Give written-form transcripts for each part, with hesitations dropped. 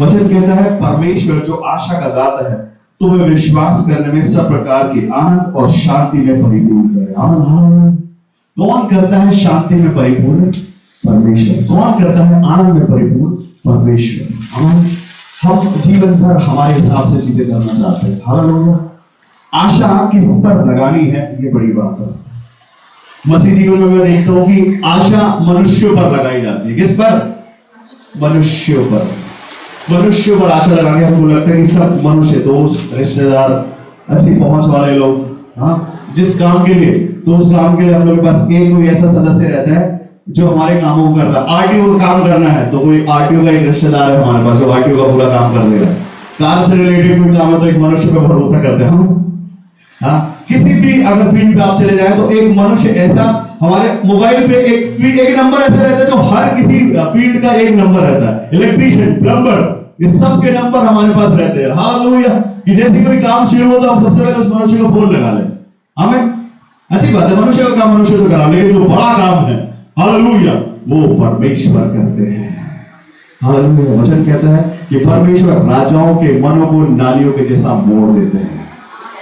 वचन कहता है परमेश्वर जो आशा का दाता है तुम्हें विश्वास करने में सब प्रकार के आनंद और शांति में परिपूर्ण करे। आनंद कौन करता है शांति में परिपूर्ण? परमेश्वर। कौन करता है आनंद में परिपूर्ण? परमेश्वर। हम जीवन भर हमारे हिसाब से चीजें करना चाहते हैं। हालेलुया। आशा किस पर लगानी है, ये बड़ी बात है। मसीह जीवन में मैं देखता हूं कि आशा मनुष्यों पर लगाई जाती है। किस पर? मनुष्यों पर। मनुष्यों पर आशा लगाने हमको लगता है कि सब मनुष्य, दोस्त, रिश्तेदार, अच्छी पहुंच वाले लोग, हाँ, जिस काम के लिए, तो उस काम के लिए हम लोग के पास एक कोई ऐसा सदस्य रहता है जो हमारे कामों को करता है। आरटीओ का काम करना है तो कोई आरटीओ का एक रिश्तेदार है हमारे पास जो आरटीओ का पूरा काम कर देगा। कार से रिलेटेड कोई काम है तो एक मनुष्य पर भरोसा करते हैं हम। हाँ, किसी भी अगर फील्ड पे आप चले जाए तो एक मनुष्य ऐसा, हमारे मोबाइल पे एक नंबर ऐसा रहता है जो हर किसी फील्ड का एक नंबर रहता है। इलेक्ट्रीशियन, प्लम्बर, ये सब के नंबर हमारे पास रहते हैं। हालेलुया। कि जैसे कोई काम शुरू हो तो हम सबसे पहले उस मनुष्य को फोन लगा लें। हमें अच्छी बात है, मनुष्य का काम मनुष्य से करा, लेकिन जो बड़ा काम है, हालेलुया, वो परमेश्वर करते हैं। हालेलुया। वचन कहता है कि परमेश्वर राजाओं के मनों को नालियों के जैसा मोड़ देते हैं।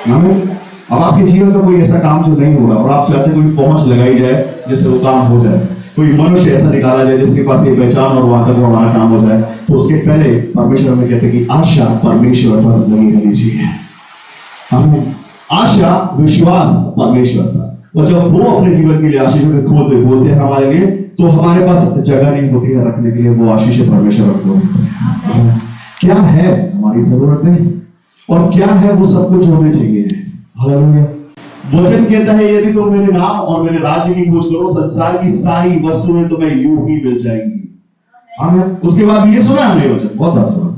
हमें अब आपके जीवन का कोई ऐसा काम जो नहीं हो रहा और आप चाहते हैं कोई पहुंच लगाई जाए जिससे वो काम हो जाए, कोई मनुष्य ऐसा निकाला जाए जिसके पास ये पहचान और वहां तक हमारा काम हो जाए, तो उसके पहले परमेश्वर में कहते हैं कि आशा परमेश्वर पर लगी रहनी चाहिए। हमें आशा, विश्वास परमेश्वर पर, और जब वो अपने जीवन के लिए आशीषों के खोलते बोलते हैं हमारे लिए, तो हमारे पास जगह नहीं होती है रखने के लिए, वो आशीष परमेश्वर रखते हैं। क्या है हमारी जरूरतें और क्या है वो सब कुछ होने चाहिए। हालेलुया। वचन कहता है यदि तुम मेरे नाम और मेरे राज्य की खोज करो, संसार की सारी वस्तुएं तुम्हें यूं ही मिल जाएंगी। आमीन। उसके बाद भी ये सुना हमने वचन, बहुत बार सुना,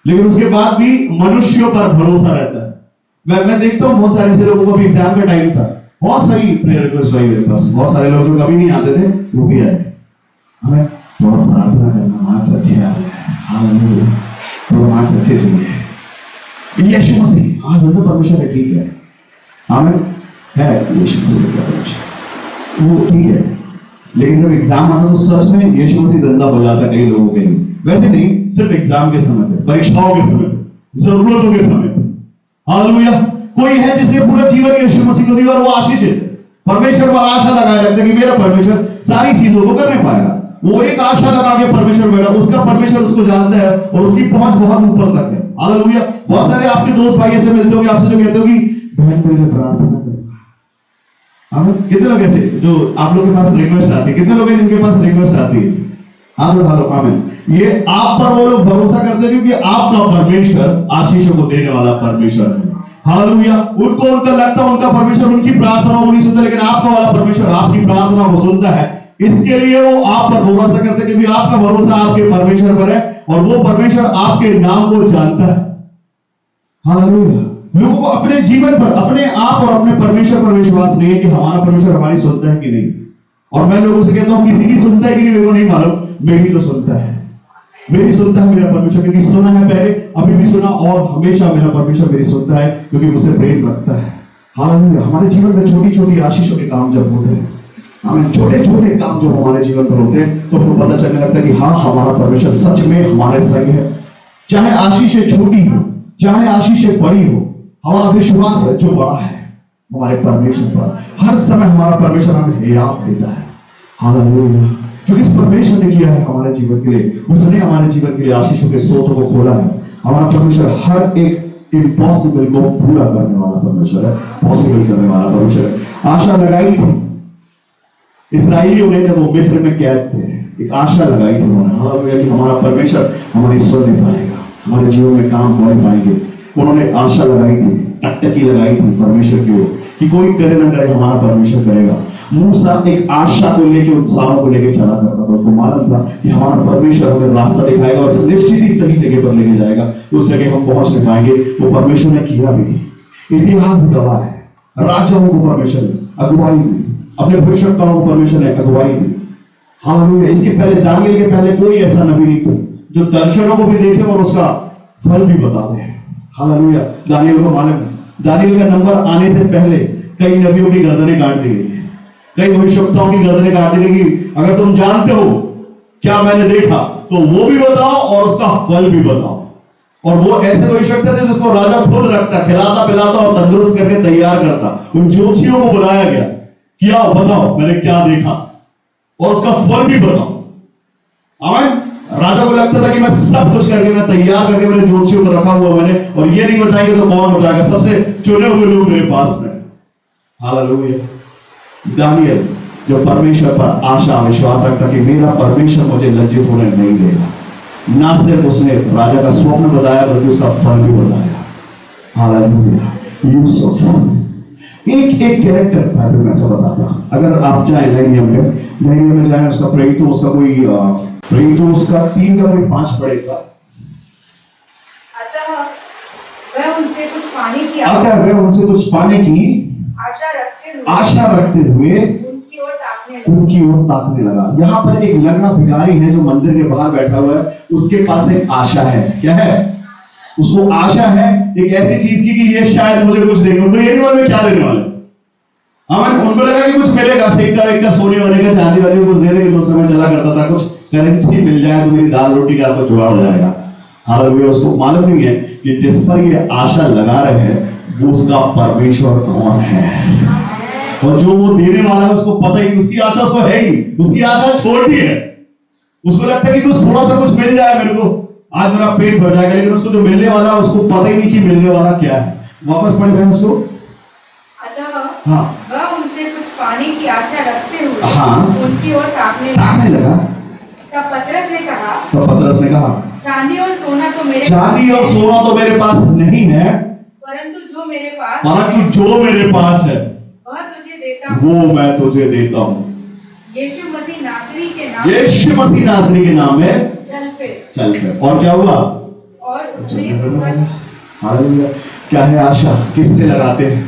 लेकिन उसके बाद भी मनुष्यों पर भरोसा रहता है। मैं देखता हूं बहुत सारे ऐसे लोगों को भी एग्जाम का टाइम था, बहुत सारी प्रेयर रिक्वेस्ट आई मेरे पास, बहुत सारे लोग जो कभी नहीं आते थे वो भी आए। हमें बहुत प्रार्थना करना, मार्क्स अच्छे आ रहे हैं। हालेलुया। तो मार्क्स अच्छे चाहिए। यीशु मसीह, हाँ, जिंदा परमेश्वर है, ठीक है। आमीन। है यीशु मसीह, वो ठीक है, लेकिन जब एग्जाम आता तो सच में यीशु मसीह जिंदा हो जाता कई लोगों के लिए। वैसे नहीं, सिर्फ एग्जाम के समय पे, परीक्षाओं के समय पे, जरूरतों के समय पे। हालेलुया। कोई है जिसने पूरा जीवन यीशु मसीह को दिया और वो आशीष है। परमेश्वर पर आशा लगाया जाता है कि मेरा परमेश्वर सारी चीजों को करने पाएगा। वो एक आशा लगा के परमेश्वर बैठा, उसका परमेश्वर उसको जानता है और उसकी पहुंच बहुत ऊपर तक है। हालेलुया। बहुत सारे आपके दोस्त भाई ऐसे मिलते होंगे आपसे जो कहते हो कि बहन मेरे लिए प्रार्थना करो। कितने लोग ऐसे जो आप लोग के पास रिक्वेस्ट आती है? कितने लोग हैं जिनके पास रिक्वेस्ट आती है? आप लोग हालो। आमीन। ये आप पर वो लोग भरोसा करते हैं क्योंकि आपका परमेश्वर आशीषों को देने वाला परमेश्वर है। हालेलुया। उनको उनका लगता है उनका परमेश्वर उनकी प्रार्थना को नहीं सुनता, लेकिन आपका वाला परमेश्वर आपकी प्रार्थना को सुनता है। इसके लिए वो आप पर भरोसा करते हैं क्योंकि आपका भरोसा आपके परमेश्वर पर है और वो परमेश्वर आपके नाम को जानता है। हालेलुया। लोगों को अपने जीवन पर, अपने आप और अपने परमेश्वर पर विश्वास नहीं है कि हमारा परमेश्वर हमारी सुनता है कि नहीं। और मैं लोगों से कहता हूं किसी की सुनता है कि नहीं मेरे को नहीं मालूम, मेरी तो सुनता है, मेरी सुनता है मेरा परमेश्वर, क्योंकि सुना है पहले, अभी भी सुना और हमेशा मेरा परमेश्वर मेरी सुनता है क्योंकि मुझसे प्रेम रखता है। हालेलुया। हमारे जीवन में छोटी छोटी आशीषों के काम जब होते हैं, हमें छोटे छोटे काम जो हमारे जीवन पर होते हैं, तो हमको पता चलने लगता है कि हाँ, हमारा परमेश्वर सच में हमारे संग है। चाहे आशीषें छोटी हो, चाहे आशीषें बड़ी हो, हमारा विश्वास है जो बड़ा है हमारे परमेश्वर पर। हर समय हमारा परमेश्वर हमें हिराव देता है। हालेलुया। क्योंकि इस परमेश्वर ने किया है हमारे जीवन के लिए, उसने हमारे जीवन के लिए आशीषों के स्रोतों को खोला है। हमारा परमेश्वर हर एक इम्पॉसिबल को पूरा करने वाला परमेश्वर है, पॉसिबल करने वाला परमेश्वर है। आशा लगाई थी इस्राएलियों ने जब वो मिस्र में कैद थे, एक आशा लगाई थी उन्होंने, हालेलुया, कि हमारा परमेश्वर हमारी सुन नहीं पाएगा, हमारे जीवन में काम हो नहीं पाएंगे। उन्होंने आशा लगाई थी, टकटकी लगाई थी परमेश्वर की ओर कि कोई करे ना करे हमारा परमेश्वर करेगा। मूसा एक आशा को लेके, उत्साह को लेके चला करता था। उसको मालूम था कि हमारा परमेश्वर हमें रास्ता दिखाएगा और निश्चित ही सही जगह पर लेके जाएगा, उस जगह हम पहुंच नहीं पाएंगे। वो परमेश्वर ने किया भी। इतिहास गवाह है, राजाओं को परमेश्वर ने अगुवाई दी, अपने भविष्यवक्ताओं को परमेश्वर ने अगुवाई दी। हालेलुया। इसके पहले, दानिएल के पहले कोई ऐसा नबी नहीं था जो दर्शनों को भी देखे और उसका फल भी बता दे। हालेलुया। दानिएल को मालूम, दानिएल का नंबर आने से पहले कई नबियों की गर्दनें काट दी गई, कई भविष्यवक्ताओं की गर्दनें काट दी गई। अगर तुम जानते हो क्या मैंने देखा तो वो भी बताओ और उसका फल भी बताओ। और वो ऐसे कोई शख्स है जिसको राजा खुद रखता, खिलाता पिलाता और तंदुरुस्त करके तैयार करता। उन ज्योतिषियों को बुलाया गया कि आओ बताओ मैंने क्या देखा और उसका फल भी बताओ। आमीन। राजा को लगता था कि मैं सब कुछ करके मैं तैयार करके मेरे ज्योतिषियों को रखा हुआ मैंने, और ये नहीं बताएंगे तो कौन बताएगा, सबसे चुने हुए लोग मेरे पास में। हालेलुया। दानियल जो परमेश्वर पर आशा विश्वास रखता कि मेरा परमेश्वर मुझे लज्जित होने नहीं देगा, ना सिर्फ उसने राजा का स्वप्न बताया बल्कि उसका फल भी बताया। हालेलुया। यूसुफ एक एक कैरेक्टर बाइबल में ऐसा बताता। अगर आप चाहे नहूम में जाए, उसका प्रेरितों उसका कोई प्रेरितों उसका 3 का कोई 5 पड़ेगा। अतः वह उनसे कुछ पाने की आशा रखते हुए उनकी ओर ताकने लगा। यहाँ पर एक लंगड़ा भिखारी है जो मंदिर के बाहर बैठा हुआ है, उसके पास एक आशा है। क्या है? उसको आशा है एक ऐसी चीज की कि ये शायद मुझे कुछ देंगे। उनको ये नहीं मालूम क्या देने वाले। हाँ, उनको लगा कि कुछ मिलेगा, सिक्का सोने वाले का, चांदी वाले को दे देंगे। उस समय चला करता था कुछ करेंसी मिल जाए तो मेरी दाल रोटी का तो जुगाड़ हो जाएगा। हालांकि उसको मालूम नहीं है कि जिस पर ये आशा लगा रहे हैं वो उसका परमेश्वर कौन है, और जो वो देने वाला है उसको पता ही नहीं, उसकी आशा उसको है ही, उसकी आशा छोड़ दी है। उसको लगता है कि कुछ थोड़ा सा कुछ मिल जाए मेरे को, आज मेरा पेट भर जाएगा, लेकिन उसको जो मिलने वाला है उसको पता ही नहीं कि मिलने वाला क्या है। वापस पढ़ रहे हैं उसको। अतः हाँ, वह उनसे कुछ पाने की आशा रखते हुए हाँ, उनकी ओर ताकने लगा। तब पतरस ने कहा, चांदी और सोना तो मेरे पास नहीं है, परंतु जो मेरे पास है वह तुझे देता हूं, वो मैं तुझे देता हूँ। यीशु मसीह नासरी के नाम में चल फिर। और क्या हुआ? और उसने उस पर हालेलुया। क्या है आशा? किससे लगाते हैं?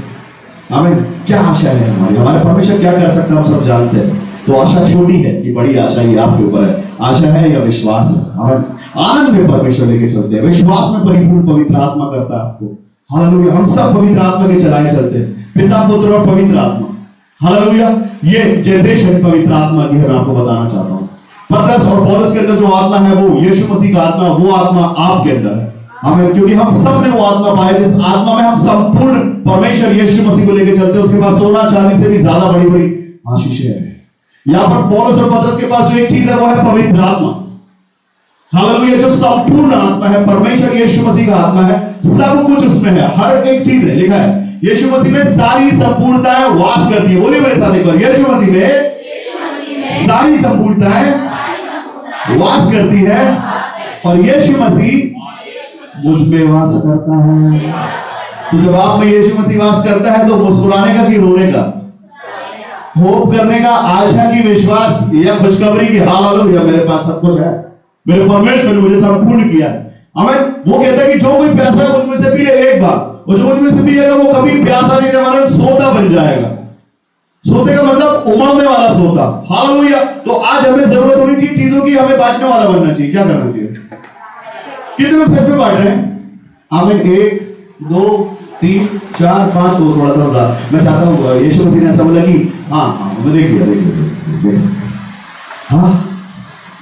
आमीन। क्या आशा है हमारे परमेश्वर क्या कर सकता है हम सब जानते हैं। तो आशा छोटी है कि बड़ी आशा ये आपके ऊपर है। आशा है या विश्वास है? आमीन। आनंद में परमेश्वर लेके चलते हैं, विश्वास में परिपूर्ण पवित्र आत्मा करता है आपको। हालेलुया। हम सब पवित्र आत्मा के चलाए चलते हैं, पिता पुत्र और पवित्र आत्मा। हालेलुया। ये जनरेशन पवित्र आत्मा की है, मैं आपको बताना चाहता हूँ। पतरस और पौलुस के अंदर जो आत्मा है वो यीशु मसीह का आत्मा, वो आत्मा आपके अंदर है। हमें क्योंकि हम सब ने वो आत्मा पाया जिस आत्मा में हम संपूर्ण परमेश्वर यीशु मसीह को लेकर चलते हैं। उसके पास सोना चांदी से भी ज्यादा बड़ी बड़ी आशीषें हैं। यहाँ पर पौलुस और पतरस के पास जो एक चीज है वो है पवित्र आत्मा। हालेलुया। जो संपूर्ण आत्मा है, परमेश्वर यीशु मसीह का आत्मा है, सब कुछ उसमें है, हर एक चीज है। लिखा है यीशु मसीह में सारी संपूर्णताएं वास करती है। बोलिए मेरे साथ एक बार, यीशु मसीह में सारी संपूर्णताएं वास करती है, और यीशु मसीह मुझ में वास करता है। तो जब आप में यीशु मसीह वास करता है तो मुस्कुराने का कि रोने का, होप करने का, आशा की, विश्वास या खुशखबरी की, हालेलुया मेरे पास सब कुछ है, मेरे परमेश्वर ने मुझे संपूर्ण किया है। हमें वो कहता है कि जो कोई प्यासा है मुझ में से पी ले एक बार, और जो मुझ में से पिएगा वो कभी प्यासा नहीं रहेगा, सोता बन जाएगा। सोते का मतलब उमड़ने वाला सोता। हालेलुया। तो आज हमें जरूरत होनी चाहिए चीजों की, हमें बांटने वाला बनना चाहिए। क्या करना चाहिए? कितने लोग सच में बांट रहे हैं? आमीन। 1 2 3 4 5 को थोड़ा थोड़ा मैं चाहता हूँ यीशु मसीह ने ऐसा बोला कि हाँ देखिए हाँ,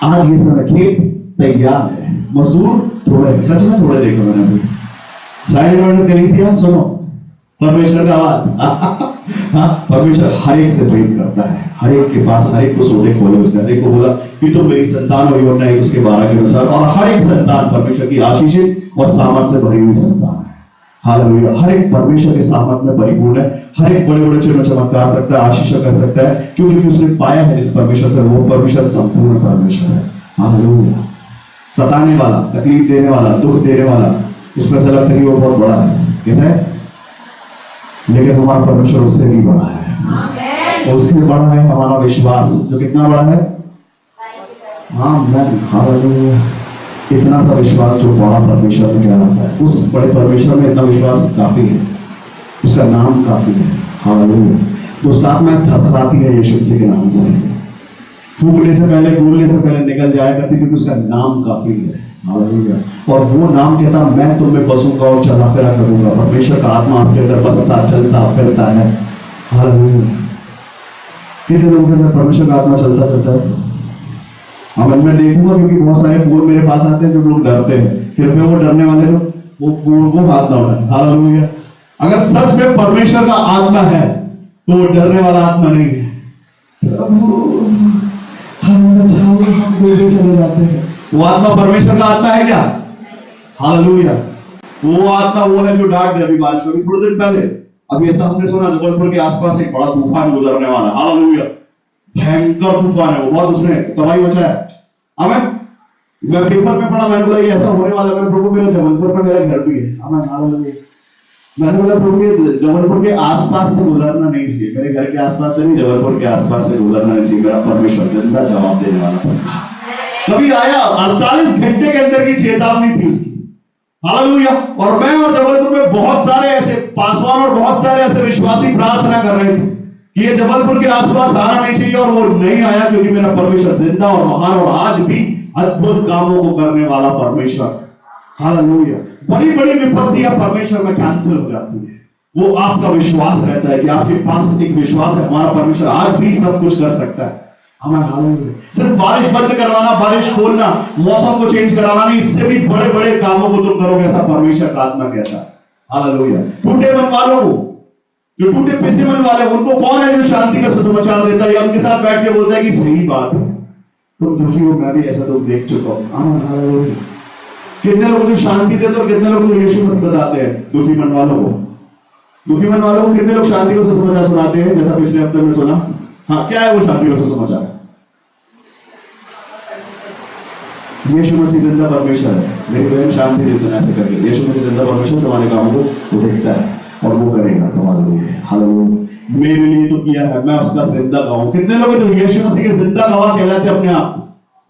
आज ये समय खेत तैयार है, मजदूर थोड़े, सच में थोड़े। देखो मैंने अभी साइलेंट कलीसिया सुनो परमेश्वर का आवाज। हाँ, परमेश्वर हर एक से प्रेम करता है, हर एक के पास, हर एक को सोते खोले। उसने हर एक को बोला कि तुम मेरी संतान हो, यूहन्ना 1:12 के अनुसार। और हर एक संतान परमेश्वर की आशीषित और सामर्थ से भरी हुई संतान है। हालेलुया। हर एक परमेश्वर के सामर्थ में परिपूर्ण है, हर एक बड़े बड़े चिन्ह चमत्कार सकता है, आशीष कर सकता है, क्योंकि उसने पाया है जिस परमेश्वर से, वो परमेश्वर संपूर्ण परमेश्वर है। हालेलुया। सताने वाला, तकलीफ देने वाला, दुख देने वाला, उसमें से लगता है कि वो बहुत बड़ा है, कैसा है, लेकिन हमारा परमेश्वर उससे भी बड़ा है। उससे बड़ा है हमारा विश्वास, जो कितना बड़ा है। आमीन। हालेलुया। इतना सा विश्वास जो बड़ा परमेश्वर में कहलाता है, उस बड़े परमेश्वर में इतना विश्वास काफी है, उसका नाम काफी है। हालेलुया। तो उस आत्मा थरथराती है यीशु मसीह के नाम से, फूकने से पहले, बोलने से पहले निकल जाया करती, क्योंकि उसका नाम काफी है। हालेलुया। और वो नाम कहता मैं तुम में बसूंगा और चला फिरा करूंगा। परमेश्वर का आत्मा आपके अंदर बसता चलता फिरता है। हालेलुया। कितने लोगों के अंदर परमेश्वर का आत्मा चलता फिरता है? मैं देखूंगा, क्योंकि बहुत सारे फोन मेरे पास आते हैं जो लोग डरते हैं, फिर मैं वो डरने वाले जो वो हाथ ना उठाए। हालेलुया। अगर सच में परमेश्वर का आत्मा है तो वो डरने वाला आत्मा नहीं है। प्रभु हम बचाओ, हम डूबे चले जाते हैं। वो आत्मा परमेश्वर का आत्मा है क्या? हालेलुया। वो आत्मा वो है जो डांट दे। अभी बारिश हुई थोड़े दिन पहले, अभी ऐसा हमने सुना जबलपुर के आसपास एक बड़ा तूफान गुजरने वाला। हालेलुया। भयंकर तूफान है वो, बहुत उसने तबाही मचाया। आमीन। मैं पेपर में पढ़ा, मैंने बोला ये ऐसा होने वाला है। प्रभु मेरे जबलपुर में मेरा घर भी है। आमीन। हालेलुया। मैंने बोला प्रभु ये जबलपुर के आसपास से गुजरना नहीं चाहिए, मेरे घर के आसपास से नहीं, जबलपुर के आसपास से गुजरना नहीं चाहिए। मेरा परमेश्वर जिंदा जवाब देने वाला परमेश्वर कभी आया। 48 घंटे के अंदर की चेतावनी थी उसकी। हालेलुया। और मैं और जबलपुर में बहुत सारे ऐसे पासवान और बहुत सारे ऐसे विश्वासी प्रार्थना कर रहे थे कि ये जबलपुर के आसपास आना नहीं चाहिए, और वो नहीं आया क्योंकि मेरा परमेश्वर जिंदा और महान और आज भी अद्भुत कामों को करने वाला परमेश्वर। हालेलुया। बड़ी बड़ी विपत्तियां परमेश्वर में कैंसिल हो जाती है। वो आपका विश्वास रहता है कि आपके पास एक विश्वास है, हमारा परमेश्वर आज भी सब कुछ कर सकता है। हमारा हालेलुया। सिर्फ बारिश बंद करवाना, बारिश खोलना, मौसम को चेंज कराना नहीं, इससे भी बड़े बड़े कामों को तुम करोगे, ऐसा परमेश्वर का आत्मा कहता है। हालेलुया। टूटे मन वालों को, जो टूटे पिसे मन वाले, उनको कौन है जो शांति का सुसमाचार देता है या उनके साथ बैठ के बोलता है कि सही बात है, तुम दुखी हो, मैं भी ऐसा तुम देख चुका हूं। हालेलुया। कितने लोग जो शांति देते और कितने लोग जो यीशु मसीह बताते हैं दुखी मन वालों को। दुखी मन वालों को कितने लोग शांति का सुसमाचार सुनाते हैं, जैसा पिछले हफ्ते में सुना। हाँ, क्या है वो शांति का सुसमाचार? यीशु मसीह जिंदा परमेश्वर है। मेरी बहन शांति देते हैं ऐसे करके। यीशु मसीह जिंदा परमेश्वर तुम्हारे कामों को देखता है और वो करेगा तुम्हारे लिए। हालेलुया। मेरे लिए तो किया है, मैं उसका जिंदा गवाह। कितने लोग जो यीशु मसीह के जिंदा गवाह कहलाते हैं अपने आप,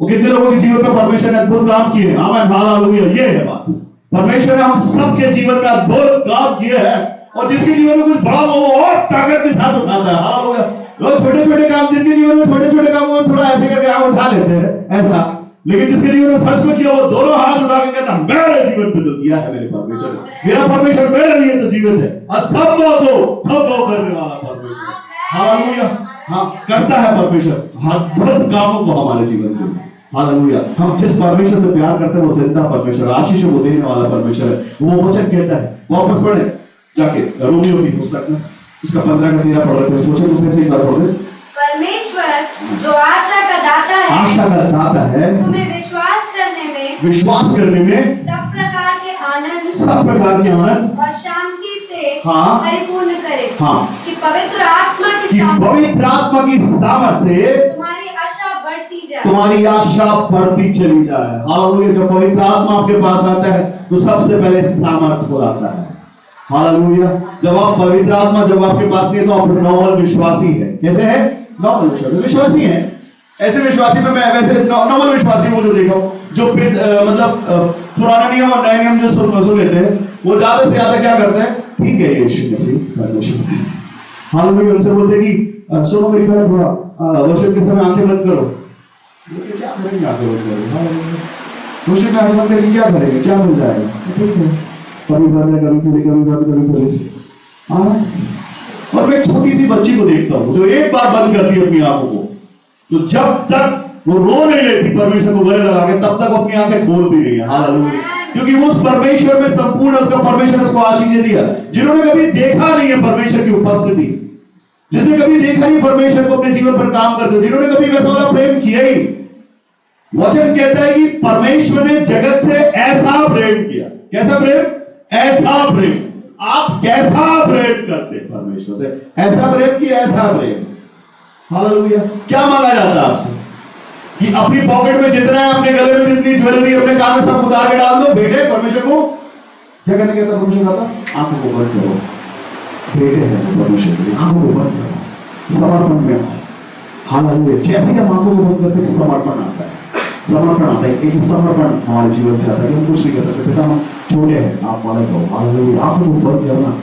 वो कितने लोगों के जीवन में परमेश्वर ने अद्भुत काम किए हैं। आमीन। हालेलुया। ये है बात। परमेश्वर ने हम सबके जीवन में अद्भुत काम किए हैं, और जिसके जीवन में कुछ बड़ा वो और ताकत के साथ उठाता है। हालेलुया। लोग छोटे छोटे काम, जिनके जीवन में छोटे छोटे काम वो थोड़ा ऐसे करके आप उठा लेते हैं ऐसा, लेकिन जिसके जीवन में सच में किया वो दोनों हाथ उठा के कहता मेरे जीवन में तो किया है मेरे परमेश्वर ने। मेरा परमेश्वर मेरे लिए तो जीवित है, और सब को करने वाला परमेश्वर। हालेलुया। हाँ, करता है परमेश्वर अद्भुत कामों को हमारे जीवन में। हालेलुया। हम जिस परमेश्वर से प्यार करते हैं वो जिंदा परमेश्वर, आशीषों को देने वाला परमेश्वर है। वो वचन कहता है, वापस पढ़े जाके रोमियो की पुस्तक में, उसका 15 का 13 पढ़ रहे थे। सोचे तुम से एक बार पढ़ दे। परमेश्वर जो आशा का दाता है, आशा का दाता है, तुम्हें विश्वास करने में सब प्रकार के आनंद और शांति से हाँ, परिपूर्ण करे। हाँ, कि पवित्र आत्मा की सामर्थ से तुम्हारी आशा बढ़ती जाए, तुम्हारी आशा बढ़ती चली जाए। हालेलुया। जब पवित्र आत्मा आपके पास आता है तो सबसे पहले सामर्थ हो आता है। हालेलुया। जब आप पवित्र आत्मा जब आपके पास नहीं है तो आप नॉर्मल विश्वासी है। कैसे है? नॉर्मल विश्वासी है। ऐसे विश्वासी में मैं वैसे नॉर्मल विश्वासी को जो देखा हूं, जो मतलब पुराना नियम और नया नियम जो सुन लेते हैं, वो ज्यादा से ज्यादा क्या करते हैं, ठीक है यीशु मसीह परमेश्वर। हालेलुया। उनसे बोलते हैं कि सुनो मेरी बहन, थोड़ा वर्शिप के समय आंखें बंद करो। क्या करेंगे आंखें बंद करो? वर्शिप में आंखें बंद करके क्या करेंगे, क्या मिल जाएगा? ठीक है, कभी बंद है, कभी खोले। और मैं एक छोटी सी बच्ची को देखता हूँ जो एक बार बंद करती है अपनी आंखों को, तो जब तक वो रो नहीं लेती परमेश्वर को गले लगा के, तब तक वो अपनी आंखें खोलती नहीं है। हालेलुया। क्योंकि उस परमेश्वर में संपूर्ण उसका परमेश्वर उसको आशीष दिया, जिन्होंने कभी देखा नहीं है परमेश्वर की उपस्थिति, जिसने कभी देखा नहीं परमेश्वर को अपने जीवन पर काम करते, जिन्होंने कभी वैसा वाला प्रेम किया ही। वचन कहता है कि परमेश्वर ने जगत से ऐसा प्रेम किया। कैसा प्रेम? ऐसा प्रेम। आप कैसा प्रेम करते परमेश्वर से? ऐसा प्रेम कि ऐसा प्रेम। हालेलुया। क्या मांगा जाता है आपसे कि अपनी पॉकेट में जितना है, अपने गले में जितनी ज्वेलरी, अपने कान में सब उतार के डाल दो। बेटे परमेश्वर को क्या करने कहता परमेश्वर कहता, आंखों को बंद करो। बेटे हैं परमेश्वर के, आंखों को बंद करो, समर्पण में। हालेलुया। जैसे हम आंखों को बंद करते हैं समर्पण आता है, समर्पण आता है। एक समर्पण हमारे जीवन से आता है कि हम कुछ नहीं कर सकते। पिता हम छोटे हैं, आप मालिक हो। हालेलुया। आंखों को बंद करना,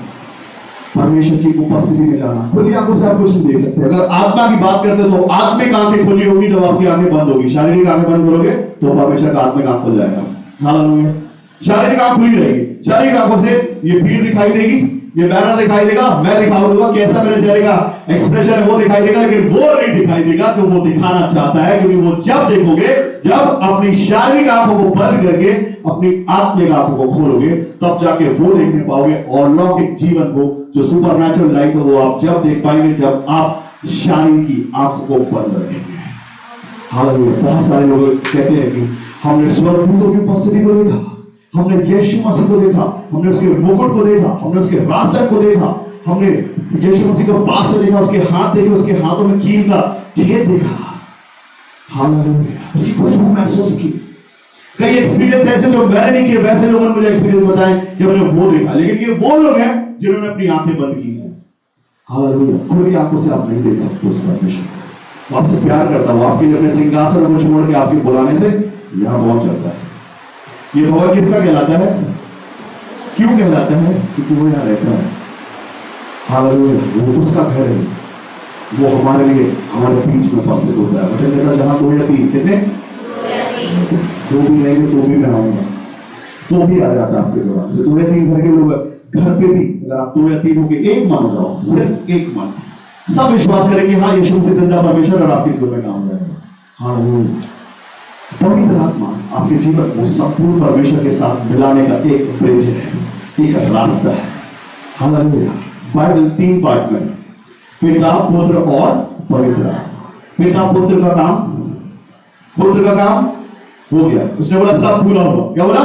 परमेश्वर की उपस्थिति में जाना। खुली आंखों से आप कुछ नहीं देख सकते। अगर आत्मा की बात करते तो आत्मिक आंखें खुली होगी जब आपकी आंखें बंद होगी। शारीरिक आंखें बंद करोगे तो परमेश्वर का आत्मिक आंख खुल जाएगा। हालेलुया। शारीरिक आंख खुली रहेगी, शारीरिक आंखों से ये भीड़ दिखाई देगी, ये बैनर दिखाई देगा, मैं दिखाऊंगा कैसा मेरे चेहरे का एक्सप्रेशन है वो दिखाई देगा, लेकिन वो नहीं दिखाई देगा जो वो दिखाना चाहता है। क्योंकि वो जब देखोगे, जब अपनी शारीरिक आंखों को बंद करके अपनी आत्मिक आंखों को खोलोगे, तब जाके वो देखने पाओगे। और लौकिक जीवन को, जो सुपरनैचुरल लाइफ है, वो आप जब देख पाएंगे जब आप शारीरिक की आंखों को बंद रखेंगे। हालेलुया। बहुत सारे लोग कहते हैं कि हमने स्वर्गदूतों की उपस्थिति को देखा, हमने यीशु मसीह को देखा, हमने उसके मुकुट को देखा, हमने उसके रास्ते को देखा, हमने यीशु मसीह को पास से देखा, उसके हाथ देखे, उसके हाथों में कील का छेद देखा। हालेलुया। उसकी खुशबू महसूस की। कई एक्सपीरियंस ऐसे जो मैंने नहीं किए, वैसे लोगों ने मुझे एक्सपीरियंस बताए कि हमने वो देखा। लेकिन ये वो लोग हैं जिन्होंने अपनी आंखें बंद की हैं। हालेलुया। खुली आंखों से आप नहीं देख सकते उस परमेश्वर को। आपसे प्यार करता हूं, आपके लिए अपने सिंहासन को छोड़ के आपके बुलाने से यहां पहुंच जाता है। ये भवन किसका कहलाता है? क्यों कहलाता है? क्योंकि वो यहाँ रहता है। हालेलुया। वो उसका घर है, वो हमारे लिए हमारे बीच में उपस्थित होता है। वचन कहता जहां 2 या 3 कितने, 2 भी रहेंगे तो भी मैं आऊंगा, तो भी आ जाता है आपके द्वारा से। 2 या 3 घर के लोग घर पे भी अगर आप 2 या 3 हो के एक मन हो जाओ, सिर्फ एक मन, सब विश्वास करेंगे हाँ यीशु मसीह जिंदा परमेश्वर, और आपके जीवन में काम हो जाएगा। हालेलुया। पवित्र आत्मा आपके जीवन को संपूर्ण परमेश्वर के साथ मिलाने का एक ब्रिज है, एक रास्ता है। हालेलुया। बाइबल 3 पार्ट में, पिता, पुत्र और पवित्र आत्मा। पिता पुत्र का काम, पुत्र का काम हो गया, उसने बोला सब पूरा हुआ। क्या बोला?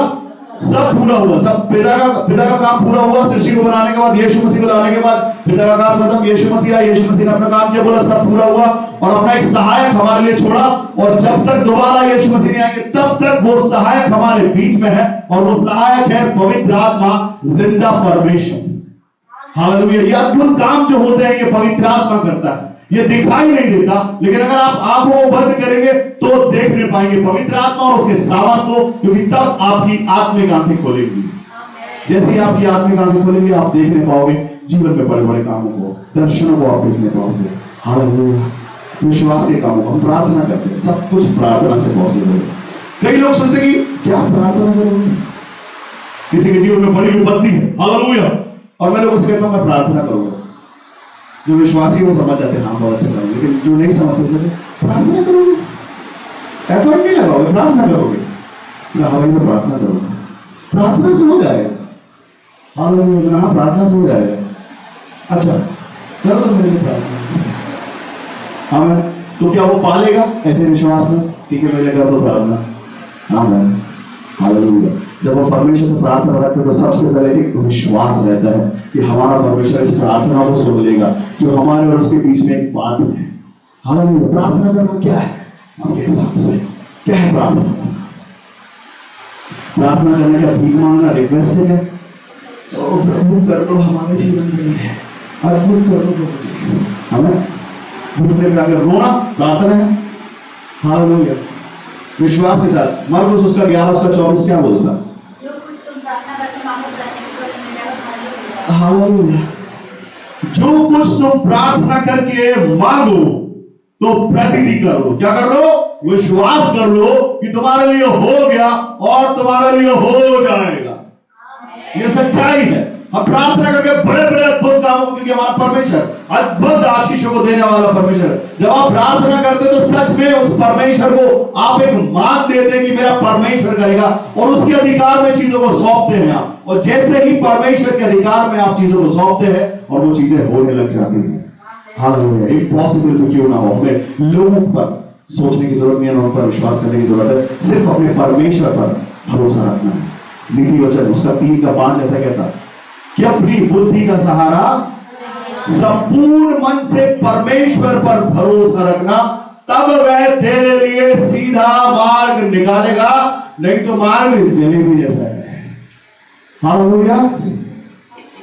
सब पूरा हुआ। सब पिता का काम पूरा हुआ। सृष्टि को बनाने के बाद, यीशु मसीह को लाने के बाद पिता का काम खत्म, यीशु मसीह आए, यीशु मसीह ने अपना काम किया, बोला सब पूरा हुआ, और अपना एक सहायक हमारे लिए छोड़ा। और जब तक दोबारा यीशु मसीह नहीं आएंगे तब तक वो सहायक हमारे बीच में है, और वो सहायक है पवित्र आत्मा, जिंदा परमेश्वर। हालेलुया। ये अद्भुत काम जो होते हैं ये पवित्र आत्मा करता है। ये दिखाई नहीं देता, लेकिन अगर आप आंखों को बंद करेंगे तो देख नहीं पाएंगे पवित्र आत्मा और उसके सामान को, क्योंकि तब आपकी आत्मिक आंखें खोलेंगी। जैसे ही आपकी आत्मिक आंखें खोलेंगे आप देखने पाओगे जीवन में बड़े बड़े कामों को, दर्शनों को आप देखने पाओगे। हालेलुया। विश्वास के कामों को हम प्रार्थना करते हैं, सब कुछ प्रार्थना से पॉसिबल है। कई लोग सोचते कि क्या प्रार्थना करोगे, किसी के जीवन में बड़ी विपत्ति है, हालेलुया, और मैं लोगों से कहता हूं मैं प्रार्थना करूंगा। जो विश्वासी वो समझ जाते हैं हाँ बहुत अच्छा करोगे, लेकिन जो नहीं समझते प्रार्थना करोगे, एफर्ट नहीं लगाओगे, प्रार्थना करोगे, मैं हवाई में प्रार्थना करूंगा, प्रार्थना से हो जाएगा। हाँ प्रार्थना से हो जाएगा। अच्छा कर दो मेरे लिए प्रार्थना। हाँ तो क्या वो पालेगा ऐसे विश्वास में? ठीक है मेरे कर दो प्रार्थना। हाँ हालेलुया। जब वो परमेश्वर से प्रार्थना करते तो सबसे पहले एक विश्वास रहता है कि हमारा परमेश्वर इस प्रार्थना को सुन लेगा, जो हमारे और उसके बीच में एक बात है। हालेलुया। प्रार्थना करना क्या है आपके हिसाब से? क्या है प्रार्थना? प्रार्थना करने का भीख मांगना रिक्वेस्ट है, तो प्रभु कर दो हमारे जीवन के लिए, अद्भुत कर दो प्रभु। हमें घुटने पे आकर रोना प्रार्थना है। हालेलुया। विश्वास के साथ मरकुस उसका 11 उसका 24 क्या बोलता? जो कुछ तुम प्रार्थना करके मांगो, हालेलुया। जो कुछ तुम प्रार्थना करके मांगो तो प्रतिदिन करो। क्या कर लो? विश्वास कर लो कि तुम्हारे लिए हो गया और तुम्हारे लिए हो जाएगा। ये सच्चाई है। हम प्रार्थना करके बड़े बड़े अद्भुत कामों को, क्योंकि हमारा परमेश्वर अद्भुत आशीषों को देने वाला परमेश्वर। जब आप प्रार्थना करते तो सच में उस परमेश्वर को आप एक मान देते हैं कि मेरा परमेश्वर करेगा, और उसके अधिकार में चीजों को सौंपते हैं आप। और जैसे ही परमेश्वर के अधिकार में आप चीजों को सौंपते हैं और वो चीजें होने लग जाती हैं। हालेलुया। इम्पॉसिबल तो क्यों ना हो, हमें लोगों पर सोचने की जरूरत नहीं है, उन पर विश्वास करने की जरूरत है, सिर्फ अपने परमेश्वर पर भरोसा रखना है। नीति वचन उसका 3:5 ऐसा कहता है कि अपनी बुद्धि का सहारा संपूर्ण मन से परमेश्वर पर भरोसा रखना, तब वह तेरे लिए सीधा मार्ग निकालेगा, नहीं तो मार्ग जलेबी जैसा है। हालेलुया।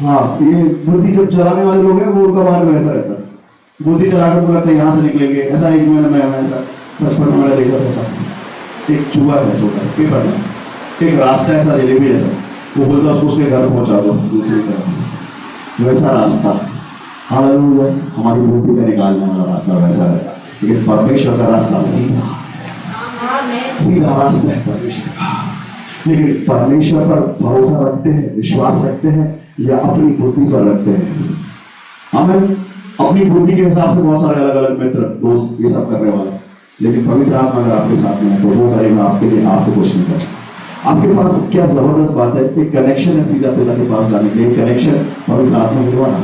हाँ ये बुद्धि जब चलाने वाले लोग हैं वो उनका मार्ग वैसा रहता है। बुद्धि चलाकर को लगता है यहाँ से निकलेंगे। ऐसा एक मैंने ऐसा बचपन में मैंने देखा था, एक चूहा है छोटा सा पेपर में, एक रास्ता ऐसा जलेबी जैसा, वो बोलता उसको उसके घर पहुंचा दो दूसरी तरफ, वैसा रास्ता। हालेलुया। हमारी बुद्धि का निकालने वाला रास्ता वैसा है, लेकिन परमेश्वर का रास्ता सीधा सीधा रास्ता है परमेश्वर का। लेकिन परमेश्वर पर भरोसा रखते हैं, विश्वास रखते हैं, या अपनी बुद्धि पर रखते हैं? हमें अपनी बुद्धि के हिसाब से बहुत सारे अलग अलग मित्र दोस्त ये सब करने वाले, लेकिन पवित्र आत्मा अगर आपके साथ में है तो वो करेगा आपके लिए, आपको कुछ नहीं करेगा। आपके पास क्या जबरदस्त बात है, एक कनेक्शन है सीधा पिता के पास जाने के लिए, कनेक्शन पवित्र आत्मा के द्वारा।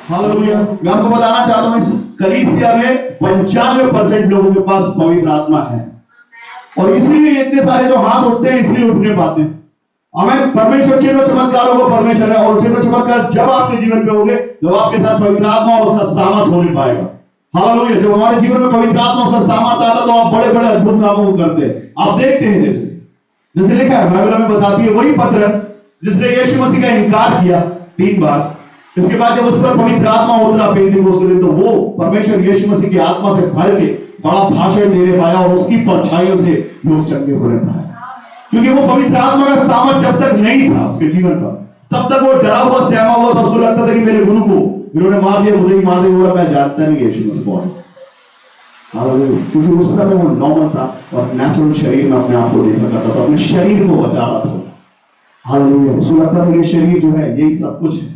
हालेलुया। मैं आपको बताना चाहता हूं इस कलीसिया में 95% लोगों के पास पवित्र आत्मा है, और इसीलिए इतने सारे जो हाथ उठते हैं इसलिए उठ नहीं पाते। हमें परमेश्वर चिन्ह चमत्कारों को परमेश्वर है, और चिन्ह चमत्कार जब आपके जीवन में होंगे जब आपके साथ पवित्र आत्मा और उसका सामर्थ होने पाएगा। हालेलुया। जब हमारे जीवन में पवित्र आत्मा उसका सामर्थ आता तो आप बड़े बड़े अद्भुत कामों को करते हैं। आप देखते हैं जैसे लिखा है बाइबल में बताती है, वही पतरस जिसने यीशु मसीह का इनकार किया 3 बार, इसके बाद जब उस पर पवित्र आत्मा उतरा पेंतीकोस्त के दिन, तो वो परमेश्वर यीशु मसीह की आत्मा से भर के बड़ा भाषण देने पाया, और उसकी परछाइयों से लोग चंगे होने पाए, क्योंकि वो पवित्र आत्मा का सामर्थ जब तक नहीं था उसके जीवन पर, तब तक वो डरा हुआ सहमा हुआ था। उसको लगता था कि मेरे गुरु को इन्होंने मार दिया, मुझे ही मार दिया, मैं जानता नहीं यीशु मसीह कौन है। क्योंकि उस समय वो नॉर्मल था और नेचुरल शरीर में अपने आप को देखा करता था, अपने शरीर को बचा रहा था। हालेलुया। उसको लगता था कि शरीर जो है यही सब कुछ है,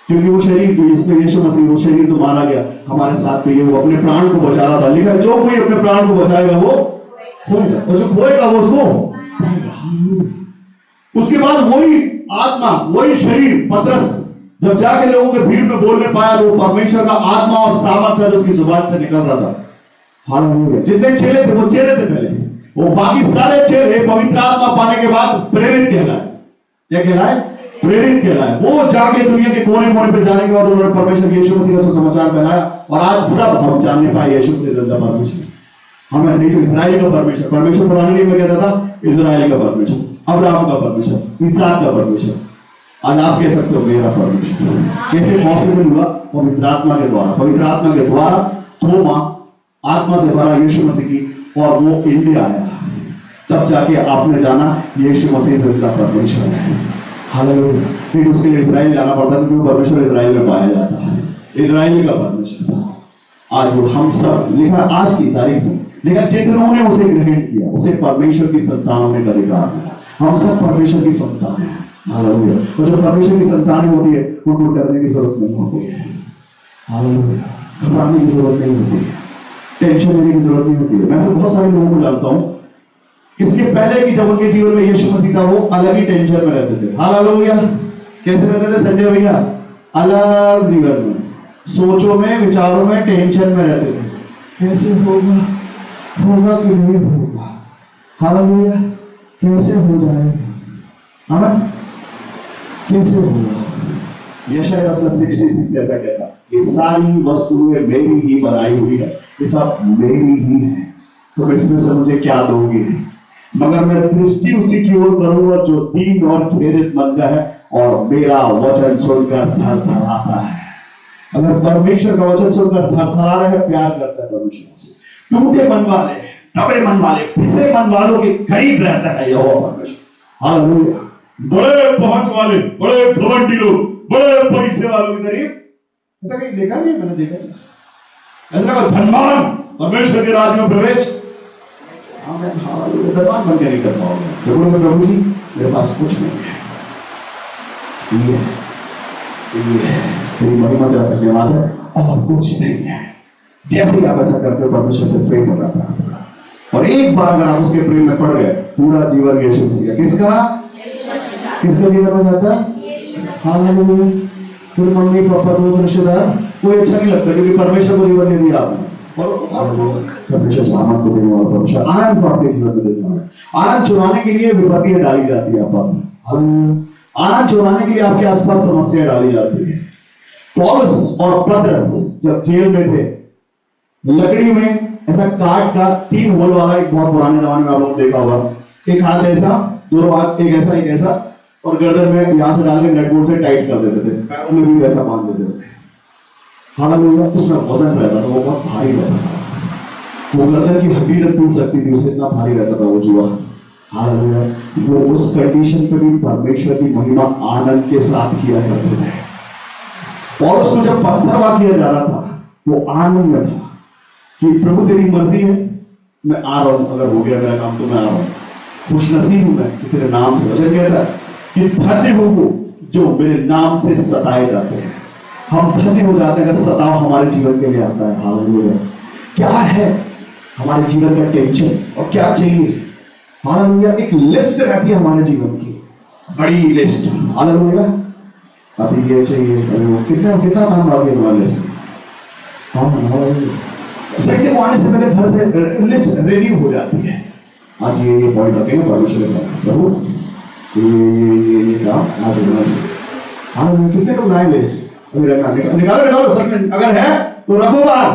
क्योंकि वो शरीर जो इसमें यीशु मसीह, वो शरीर तो मारा गया हमारे साथ में, वो अपने प्राण को बचा रहा था। लिखा है जो कोई अपने प्राण को बचाएगा वो खोएगा, और जो खोएगा वो उसको पाएगा। उसके बाद वही आत्मा, वही शरीर पतरस जब जाके लोगों के भीड़ में बोलने पाया, तो परमेश्वर का आत्मा और सामर्थ्य उसकी जुबान से निकल रहा था। हालेलुया। जितने चेले थे वो चेले थे पहले, वो बाकी सारे चेले पवित्र आत्मा पाने के बाद प्रेरित कहलाए। क्या कहलाए? प्रेरित कहलाए। वो जाके दुनिया के कोने कोने पे जाने के बाद उन्होंने परमेश्वर यीशु मसीह का सुसमाचार फैलाया, और आज सब हम जानने पाए यीशु से जिंदा परमेश्वर। हमें नहीं तो इस्राएल का परमेश्वर, परमेश्वर पुराने नियम में कहता था इस्राएल का परमेश्वर, अब्राहम का परमेश्वर, इसहाक का परमेश्वर। आज आप कह सकते हो मेरा परमेश्वर। कैसे पॉसिबल हुआ? पवित्र आत्मा के द्वारा। पवित्र आत्मा के द्वारा थोमा आत्मा से भरा यीशु मसीह की, और वो इंडिया आया, तब जाके आपने जाना यीशु मसीह जिंदा परमेश्वर है। हालेलुया। फिर उसके लिए इस्राएल जाना पड़ता था, क्योंकि परमेश्वर इस्राएल में पाया जाता है, इस्राएल का परमेश्वर। आज वो हम सब, लिखा आज की तारीख में लिखा, जिन्होंने उसे ग्रहण किया उसे परमेश्वर की संतान होने का अधिकार मिला। हम सब परमेश्वर की संतान हैं। हालेलुया। और जो परमेश्वर की संतान होती है उनको डरने की जरूरत नहीं होती है। हालेलुया। घबराने की जरूरत नहीं होती है, टेंशन लेने की जरूरत नहीं होती है। मैं से बहुत सारे लोगों को जानता हूं, इसके पहले कि जब उनके जीवन में यीशु मसीह था, वो अलग ही टेंशन में रहते थे। हालेलुया। कैसे रहते थे संजय भैया? अलग जीवन में, सोचों में, विचारों में, टेंशन में रहते थे। कैसे होगा, होगा कि नहीं होगा? हालेलुया। कैसे हो जाएगा? हमें कैसे होगा? यशायाह 66 ऐसा कहता, ये सारी वस्तुएं मेरी ही बनाई हुई है, ये सब मेरी ही है, तो इसमें से मुझे क्या दोगे? मगर मैं दृष्टि उसी की ओर करूंगा जो दीन और खेदित मन का है, और मेरा वचन सुनकर थरथराता है। अगर परमेश्वर का वचन सुनकर थरथरा रहे हैं, प्यार करता है परमेश्वर से, टूटे मन वाले, दबे मन वाले, पिसे मन वालों के करीब रहता है यहोवा परमेश्वर। हालेलुया। बड़े पहुंच वाले, बड़े घमंडी लोग, बड़े पैसे वालों के करीब, ऐसा कहीं देखा नहीं, मैंने देखा नहीं। ऐसा लगा धनवान परमेश्वर के राज में प्रवेश, धनवान बन के नहीं कर पाओगे। जब बोलोगे प्रभु जी मेरे पास कुछ नहीं है, ये तेरी महिमा तेरा धन्यवाद है, और कुछ नहीं है। जैसे आप ऐसा करते हो परमेश्वर से प्रेम हो जाता है, और एक बार अगर आप उसके प्रेम में पड़ गए, पूरा जीवन यीशु मसीह का। किसका जीवन हो जाता है? हालेलुया। फिर मम्मी पापा दोस्त रिश्तेदार कोई अच्छा नहीं लगता, क्योंकि परमेश्वर को जीवन नहीं दिया आपने, और परमेश्वर सामर्थ को देने वाला परमेश्वर आनंद को आपके जीवन में देता है। आनंद चुराने के लिए विपत्तियां डाली जाती है आप पर, आनंद चुराने के लिए आपके आसपास समस्या डाली जाती है। पौलुस और पतरस जब जेल में थे, लकड़ी में ऐसा काट का 3 होल वाला, एक बहुत पुराने जमाने में आप लोग देखा होगा, एक हाथ ऐसा, 2 हाथ, एक ऐसा एक ऐसा, और गर्दन में यहां से डाल के नट बोल्ट से टाइट कर देते थे, पैरों में भी वैसा बांध देते थे। हालेलुया। उसमें वजन रहता था, वो बहुत भारी रहता था, वो गर्दन की हड्डी तक टूट सकती थी, उससे इतना भारी रहता था वो जुआ। हालेलुया। वो उस कंडीशन पे भी परमेश्वर की महिमा आनंद के साथ किया करते थे। और उसको जब पत्थरवा किया जा रहा था, वो आनंद में था कि प्रभु तेरी मर्जी है, मैं आ रहा हूं, अगर हो गया मेरा काम तो मैं आ रहा हूं, खुश नसीब हूं मैं कि तेरे नाम से। वचन कहता है कि धन्य हो वो जो मेरे नाम से सताए जाते हैं। हम धन्य हो जाते हैं अगर सताव हमारे जीवन के लिए आता है। हालेलुया। क्या है हमारे जीवन का टेंशन और क्या चाहिए? हालेलुया। एक लिस्ट रहती है हमारे जीवन की, बड़ी लिस्ट। हालेलुया। अभी ये चाहिए, अभी वो, कितना कितना काम बाकी है हमारे लिस्ट में। संडे को आने से पहले घर से लिस्ट रेडी हो जाती है। आज ये पॉइंट रखेंगे परमेश्वर के साथ, प्रभु ये काम आज होना चाहिए। हाँ, कितने लोग लाए लिस्ट? अभी रखना, निकालो सच में अगर है तो रखो बाहर।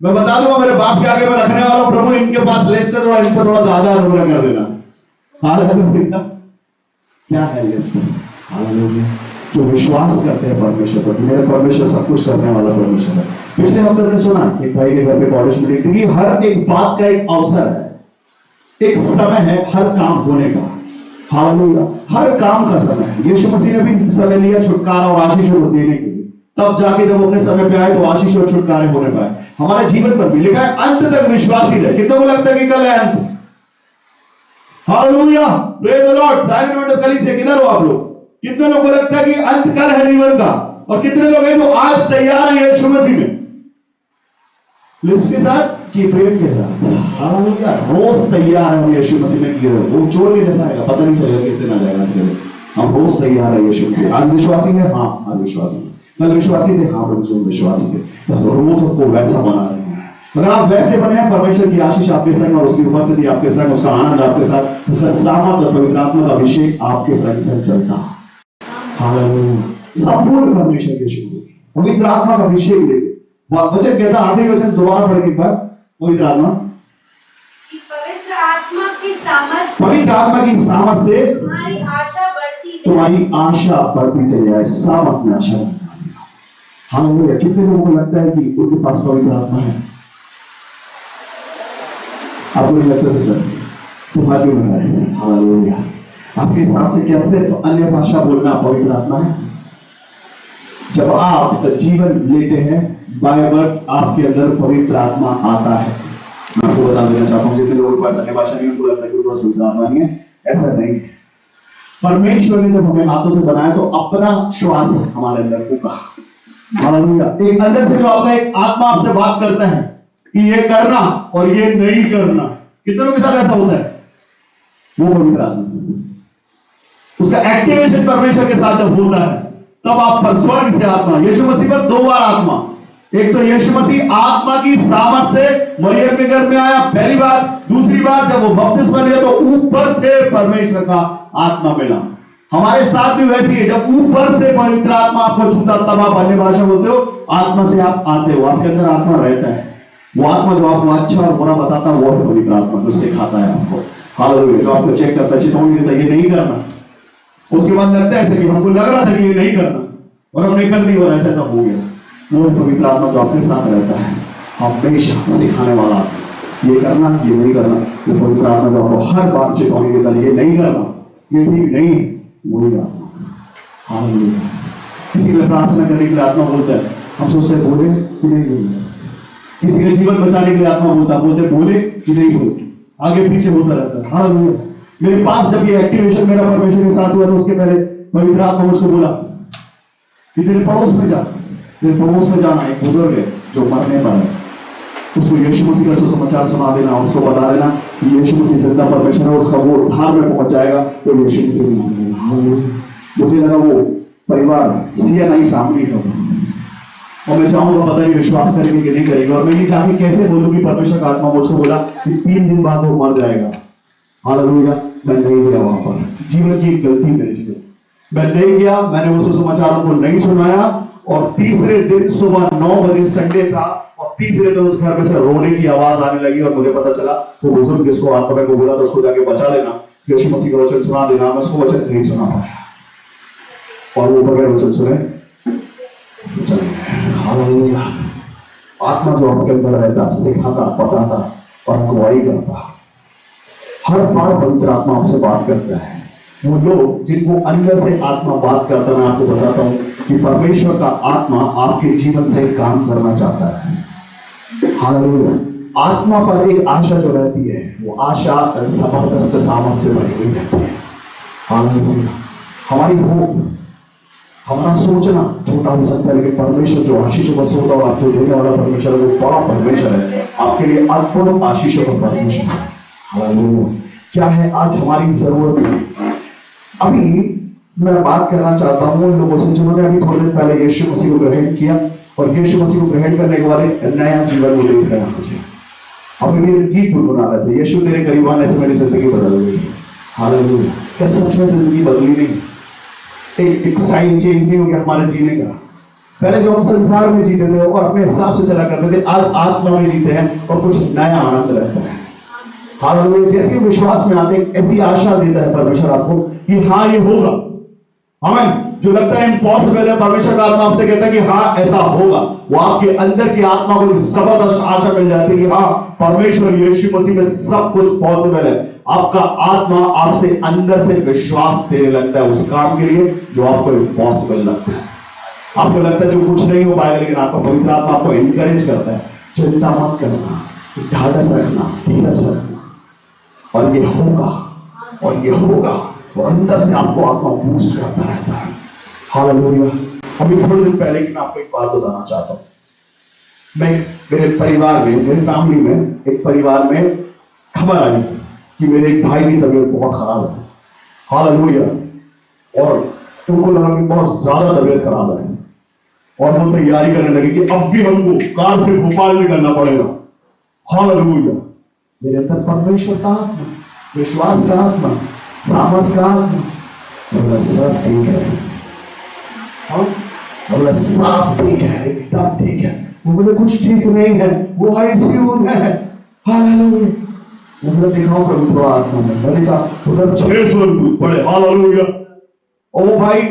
मैं बता दूंगा मेरे बाप के आगे मैं रखने वाला हूं, प्रभु इनके पास लिस्ट है, थोड़ा इन पर थोड़ा ज्यादा अनुग्रह कर देना। हालेलुया। क्या है लिस्ट? हालेलुया। जो विश्वास करते हैं परमेश्वर पर, मेरा परमेश्वर सब कुछ करने वाला परमेश्वर है। पिछले हफ्ते हमने सुना एक भाई के घर पे कॉलेज मीटिंग थी कि हर एक बात का एक अवसर है, एक समय है हर काम होने का। हालेलुया। हर काम का समय है। यीशु मसीह ने भी समय लिया छुटकारा और आशीष को देने के लिए, तब जाके जब अपने समय पे आए तो आशीष और छुटकारे होने पाए। हमारे जीवन पर भी लिखा है अंत तक विश्वासी रहे। कितनों को लगता है कि कल है अंत? Hallelujah. Praise the Lord. Silent moment कल से किधर हो आप लोग? कितने लोगों को लगता है कि अंत कल है जीवन का? और कितने लोग हैं जो आज तैयार हैं यीशु मसीह में? लिस्ट के साथ कि प्रेम के साथ? हालेलुया। रोज तैयार है यीशु मसीह में। वो चोर के जैसा आएगा, पता नहीं चलेगा किससे ना जाएगा। हम रोज तैयार है यीशु मसीह। आज विश्वासी है, हाँ आज विश्वासी। कल विश्वासी थे, हाँ प्रभु विश्वासी थे। बस रोज सबको वैसा बना रहे हैं। अगर आप वैसे बने हैं, परमेश्वर की आशीष आपके संग और उसकी उपस्थिति आपके संग, उसका आनंद आपके साथ, उसका सामर्थ और पवित्र आत्मा का अभिषेक आपके संग संग चलता। हालेलुया। संपूर्ण परमेश्वर के यीशु मसीह पवित्र आत्मा का अभिषेक ले। वचन कहता, आखिरी वचन दोबारा पढ़ेंगे एक बार। पवित्र आत्मा की सामर्थ, पवित्र आत्मा की सामर्थ से तुम्हारी आशा बढ़ती जाए। तुम्हारी आशा बढ़ती चली जाए। सामर्थ में आशा। हालेलुया। कितने लोगों को लगता है कि उनके पास पवित्र आत्मा है? आपको नहीं लगता से सर? तुम्हारे में है। हालेलुया। आपके हिसाब से क्या सिर्फ अन्य भाषा बोलना पवित्र आत्मा है? जब आप जीवन लेते हैं बाइबल, आपके अंदर पवित्र आत्मा आता है। मैं आपको बता देना चाहता हूं, जितने लोगों के पास अन्य भाषा नहीं, उनको लगता है कि उनके पास पवित्र आत्मा नहीं है। ऐसा नहीं है। परमेश्वर ने जब हमें हाथों से बनाया तो अपना श्वास हमारे अंदर फूका। हालेलुया। एक अंदर से जो आपका एक आत्मा आपसे बात करता है कि ये करना और ये नहीं करना। कितने लोगों के साथ ऐसा होता है? वो पवित्र आत्मा, उसका एक्टिवेशन परमेश्वर के साथ जब होता है तब आप पर स्वर्ग से आत्मा, यीशु मसीह पर दो बार आत्मा। एक तो यीशु मसीह आत्मा की सामर्थ से मरियम के घर में आया पहली बार, दूसरी बार जब वो बपतिस्मा लिया तो ऊपर से परमेश्वर का आत्मा मिला। हमारे साथ भी वैसी है, जब ऊपर से पवित्र आत्मा आपको छूता तब आप अन्य भाषा बोलते हो। आत्मा से आप आते हो, आपके अंदर आत्मा रहता है। वो आत्मा जो आपको अच्छा और बुरा बताता है वो है पवित्र आत्मा, जो सिखाता है आपको। हालेलुया। जो आपको चेक करता है, चेतावनी देता है ये नहीं करना। उसके बाद लगता है ऐसे कि हमको लग रहा था कि ये नहीं करना और हमने कर दी और ऐसा हो गया। वो है पवित्र आत्मा जो आपके साथ रहता है, हमेशा सिखाने वाला। ये करना, ये नहीं करना। वो पवित्र आत्मा जो आपको हर बार चेतावनी देता है ये नहीं करना, ये ठीक नहीं, वही आत्मा। हालेलुया। किसी के लिए प्रार्थना करने के लिए आत्मा बोलता है, हम सोचते हैं बोले कि नहीं बोले। किसी का जीवन बचाने के लिए आत्मा बोलता है, बोलते बोले कि नहीं बोले, आगे पीछे होता रहता है। हालेलुया। मेरे पास जब ये एक्टिवेशन मेरा परमेश्वर के साथ हुआ तो उसके पहले पवित्र आत्मा मुझको बोला कि तेरे पड़ोस में जा, तेरे पड़ोस में जाना। एक बुजुर्ग है जो मरने पर है, उसको यीशु मसीह का सुसमाचार सुना देना, उसको बता देना कि यीशु मसीह जिंदा परमेश्वर है, उसका वो उद्धार में पहुंच जाएगा तो यीशु मसीह भी मान जाएगा। मुझे लगा वो परिवार CNI फैमिली है और मैं चाहूंगा पता नहीं विश्वास करेंगे कि नहीं करेंगे। और मैं ये जाके कैसे बोलूं कि परमेश्वर का आत्मा मुझको बोला कि 3 दिन बाद वो मर जाएगा। हालेलुया। मैं नहीं गया वहां पर। जीवन की गलती मेरे जीवन, मैं नहीं गया, मैंने उस समाचारों को नहीं सुनाया। और तीसरे दिन सुबह 9 बजे संडे था और तीसरे दिन उस घर में से रोने की आवाज आने लगी और मुझे पता चला वो बुजुर्ग जिसको आत्मा को बोला था उसको जाके बचा लेना, यीशु मसीह का वचन सुना देना। मैं उसको वचन नहीं सुना पाया और वो बगैर वचन सुने चले गए। हालेलुया। आत्मा जो आपके अंदर रहता, सिखाता, बताता और अगुवाई करता, हर बार पवित्र आत्मा आपसे बात करता है। वो लोग जिनको अंदर से आत्मा बात करता, मैं आपको बताता हूं कि परमेश्वर का आत्मा आपके जीवन से काम करना चाहता है। हालेलुया। आत्मा पर एक आशा जो रहती है वो आशा जबरदस्त सामर्थ से भरी हुई रहती है। हालेलुया। हमारी होप हमारा सोचना छोटा हो सकता है, लेकिन परमेश्वर जो आशीषों का स्रोत और आपको देने वाला परमेश्वर है, वो बड़ा परमेश्वर है, आपके लिए अद्भुत आशीषों का परमेश्वर है। हालेलुया। क्या है आज हमारी जरूरत? अभी मैं बात करना चाहता हूं उन लोगों से जिन्होंने अभी थोड़े दिन पहले यीशु मसीह को ग्रहण किया और यीशु मसीह को ग्रहण करने के बाद एक नया जीवन वो देख रहे हैं मुझे। अभी मेरे गीत गुनगुना रहे थे, यीशु तेरे करीब आने से मेरी जिंदगी बदल गई। हालेलुया। क्या सच में जिंदगी बदली नहीं? एक स्टाइल चेंज नहीं हो गया हमारे जीने का? पहले जो हम संसार में जीते थे और अपने हिसाब से चला करते थे, आज आत्मा में जीते हैं और कुछ नया आनंद रहता है। हालेलुया। जैसे विश्वास में आते हैं, ऐसी आशा देता है परमेश्वर आपको कि हाँ ये होगा। आमीन। जो लगता है इम्पॉसिबल है, परमेश्वर का आत्मा आपसे कहता है कि हाँ ऐसा होगा। वो आपके अंदर की आत्मा को जबरदस्त आशा मिल जाती है कि हाँ परमेश्वर यीशु मसीह में सब कुछ पॉसिबल है। आपका आत्मा आपसे अंदर से विश्वास देने लगता है उस काम के लिए जो आपको इम्पॉसिबल लगता है। आपको लगता है जो कुछ नहीं हो पाएगा, लेकिन आपका पवित्र आत्मा आपको एनकरेज करता है, चिंता मत करना, ढाढ़स रखना, धीरज रखना, और ये होगा और ये होगा। और अंदर से आपको आत्मा बूस्ट करता रहता है। हालेलुया। अभी थोड़े दिन पहले की मैं आपको एक बात बताना चाहता हूँ। मैं मेरे परिवार में, मेरी फैमिली में, एक परिवार में खबर आई कि मेरे एक भाई की तबीयत बहुत खराब है। हालेलुया। और उनको लगा कि बहुत ज्यादा तबीयत खराब है और वो तैयारी करने लगे कि अब भी हमको कार से भोपाल निकलना पड़ेगा। हालेलुया। मेरे अंदर परमेश्वर का आत्मा, विश्वास का आत्मा, सामर्थ का आत्मा, बोला सब ठीक है। हाँ, बोला सब ठीक है, एकदम ठीक है। वो बोले कुछ ठीक नहीं है, वो आईसीयू में है। हालेलुया। वो बोला दिखाओ पवित्र आत्मा में। मैं देखा उधर 600 लोग पड़े। हालेलुया। और वो भाई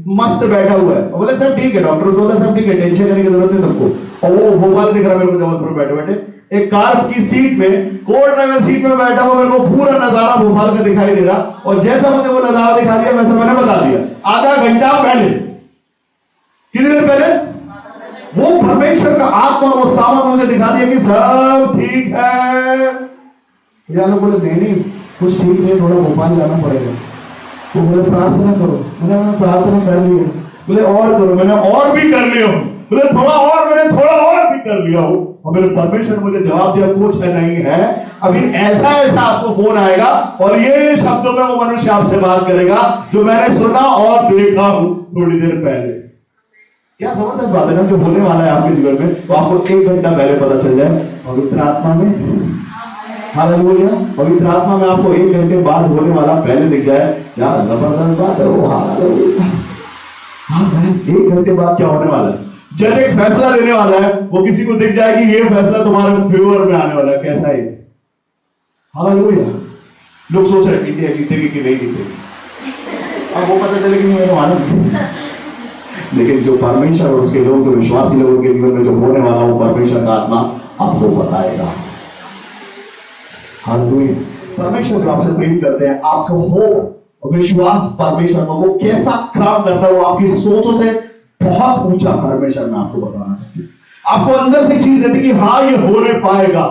मस्त बैठा हुआ है। बोले सब ठीक है, डॉक्टर बोला सब ठीक है, टेंशन करने की जरूरत नहीं तुमको। और वो भोपाल दिख रहा मेरे को जबलपुर बैठे बैठे एक कार की सीट में, को ड्राइवर सीट में बैठा हुआ, मेरे को पूरा नजारा भोपाल का दिखाई दे रहा। और जैसा मुझे वो नजारा दिखा दिया वैसे मैंने बता दिया। आधा घंटा पहले, कितनी देर पहले, वो परमेश्वर का आत्मा, वो सामर्थ मुझे दिखा दिया कि सब ठीक है। यार बोले नहीं कुछ ठीक नहीं, थोड़ा भोपाल जाना पड़ेगा। वो बोले प्रार्थना करो। मैंने प्रार्थना कर ली है। बोले और करो। मैंने और भी कर लिया हूं। बोले थोड़ा और, मैंने थोड़ा और भी कर लिया हूं। और मेरे परमेश्वर ने मुझे जवाब दिया कुछ नहीं है, अभी ऐसा ऐसा आपको फोन आएगा और ये शब्दों में वो मनुष्य आपसे बात करेगा जो मैंने सुना और देखा हूं थोड़ी देर पहले। क्या जबरदस्त बात है ना, जो होने वाला है आपके जीवन में तो आपको 1 घंटा पहले पता चल जाए। पवित्र आत्मा में, हालेलुया, पवित्र आत्मा में आपको 1 घंटे बाद होने वाला पहले दिख जाए। क्या जबरदस्त बात है वो। हालेलुया। हाँ भाई, 1 घंटे बाद क्या होने वाला है? जब एक फैसला देने वाला है, वो किसी को दिख जाए कि ये फैसला तुम्हारे फेवर में आने वाला है। कैसा है? हालेलुया। लोग सोच रहे इंडिया जीतेगी कि नहीं जीतेगी, अब वो पता चले कि नहीं है मालूम। लेकिन जो परमेश्वर और उसके लोग, जो विश्वासी लोगों के जीवन में जो होने वाला, वो परमेश्वर का आत्मा आपको बताएगा। हालेलुया। परमेश्वर जो आपसे प्रेम करते हैं, आपको हो विश्वास परमेश्वर में, वो कैसा काम करता है, वो आपकी सोचों से बहुत ऊंचा परमेश्वर में आपको बताना चाहिए। आपको अंदर से चीज रहती कि हाँ ये होने पाएगा।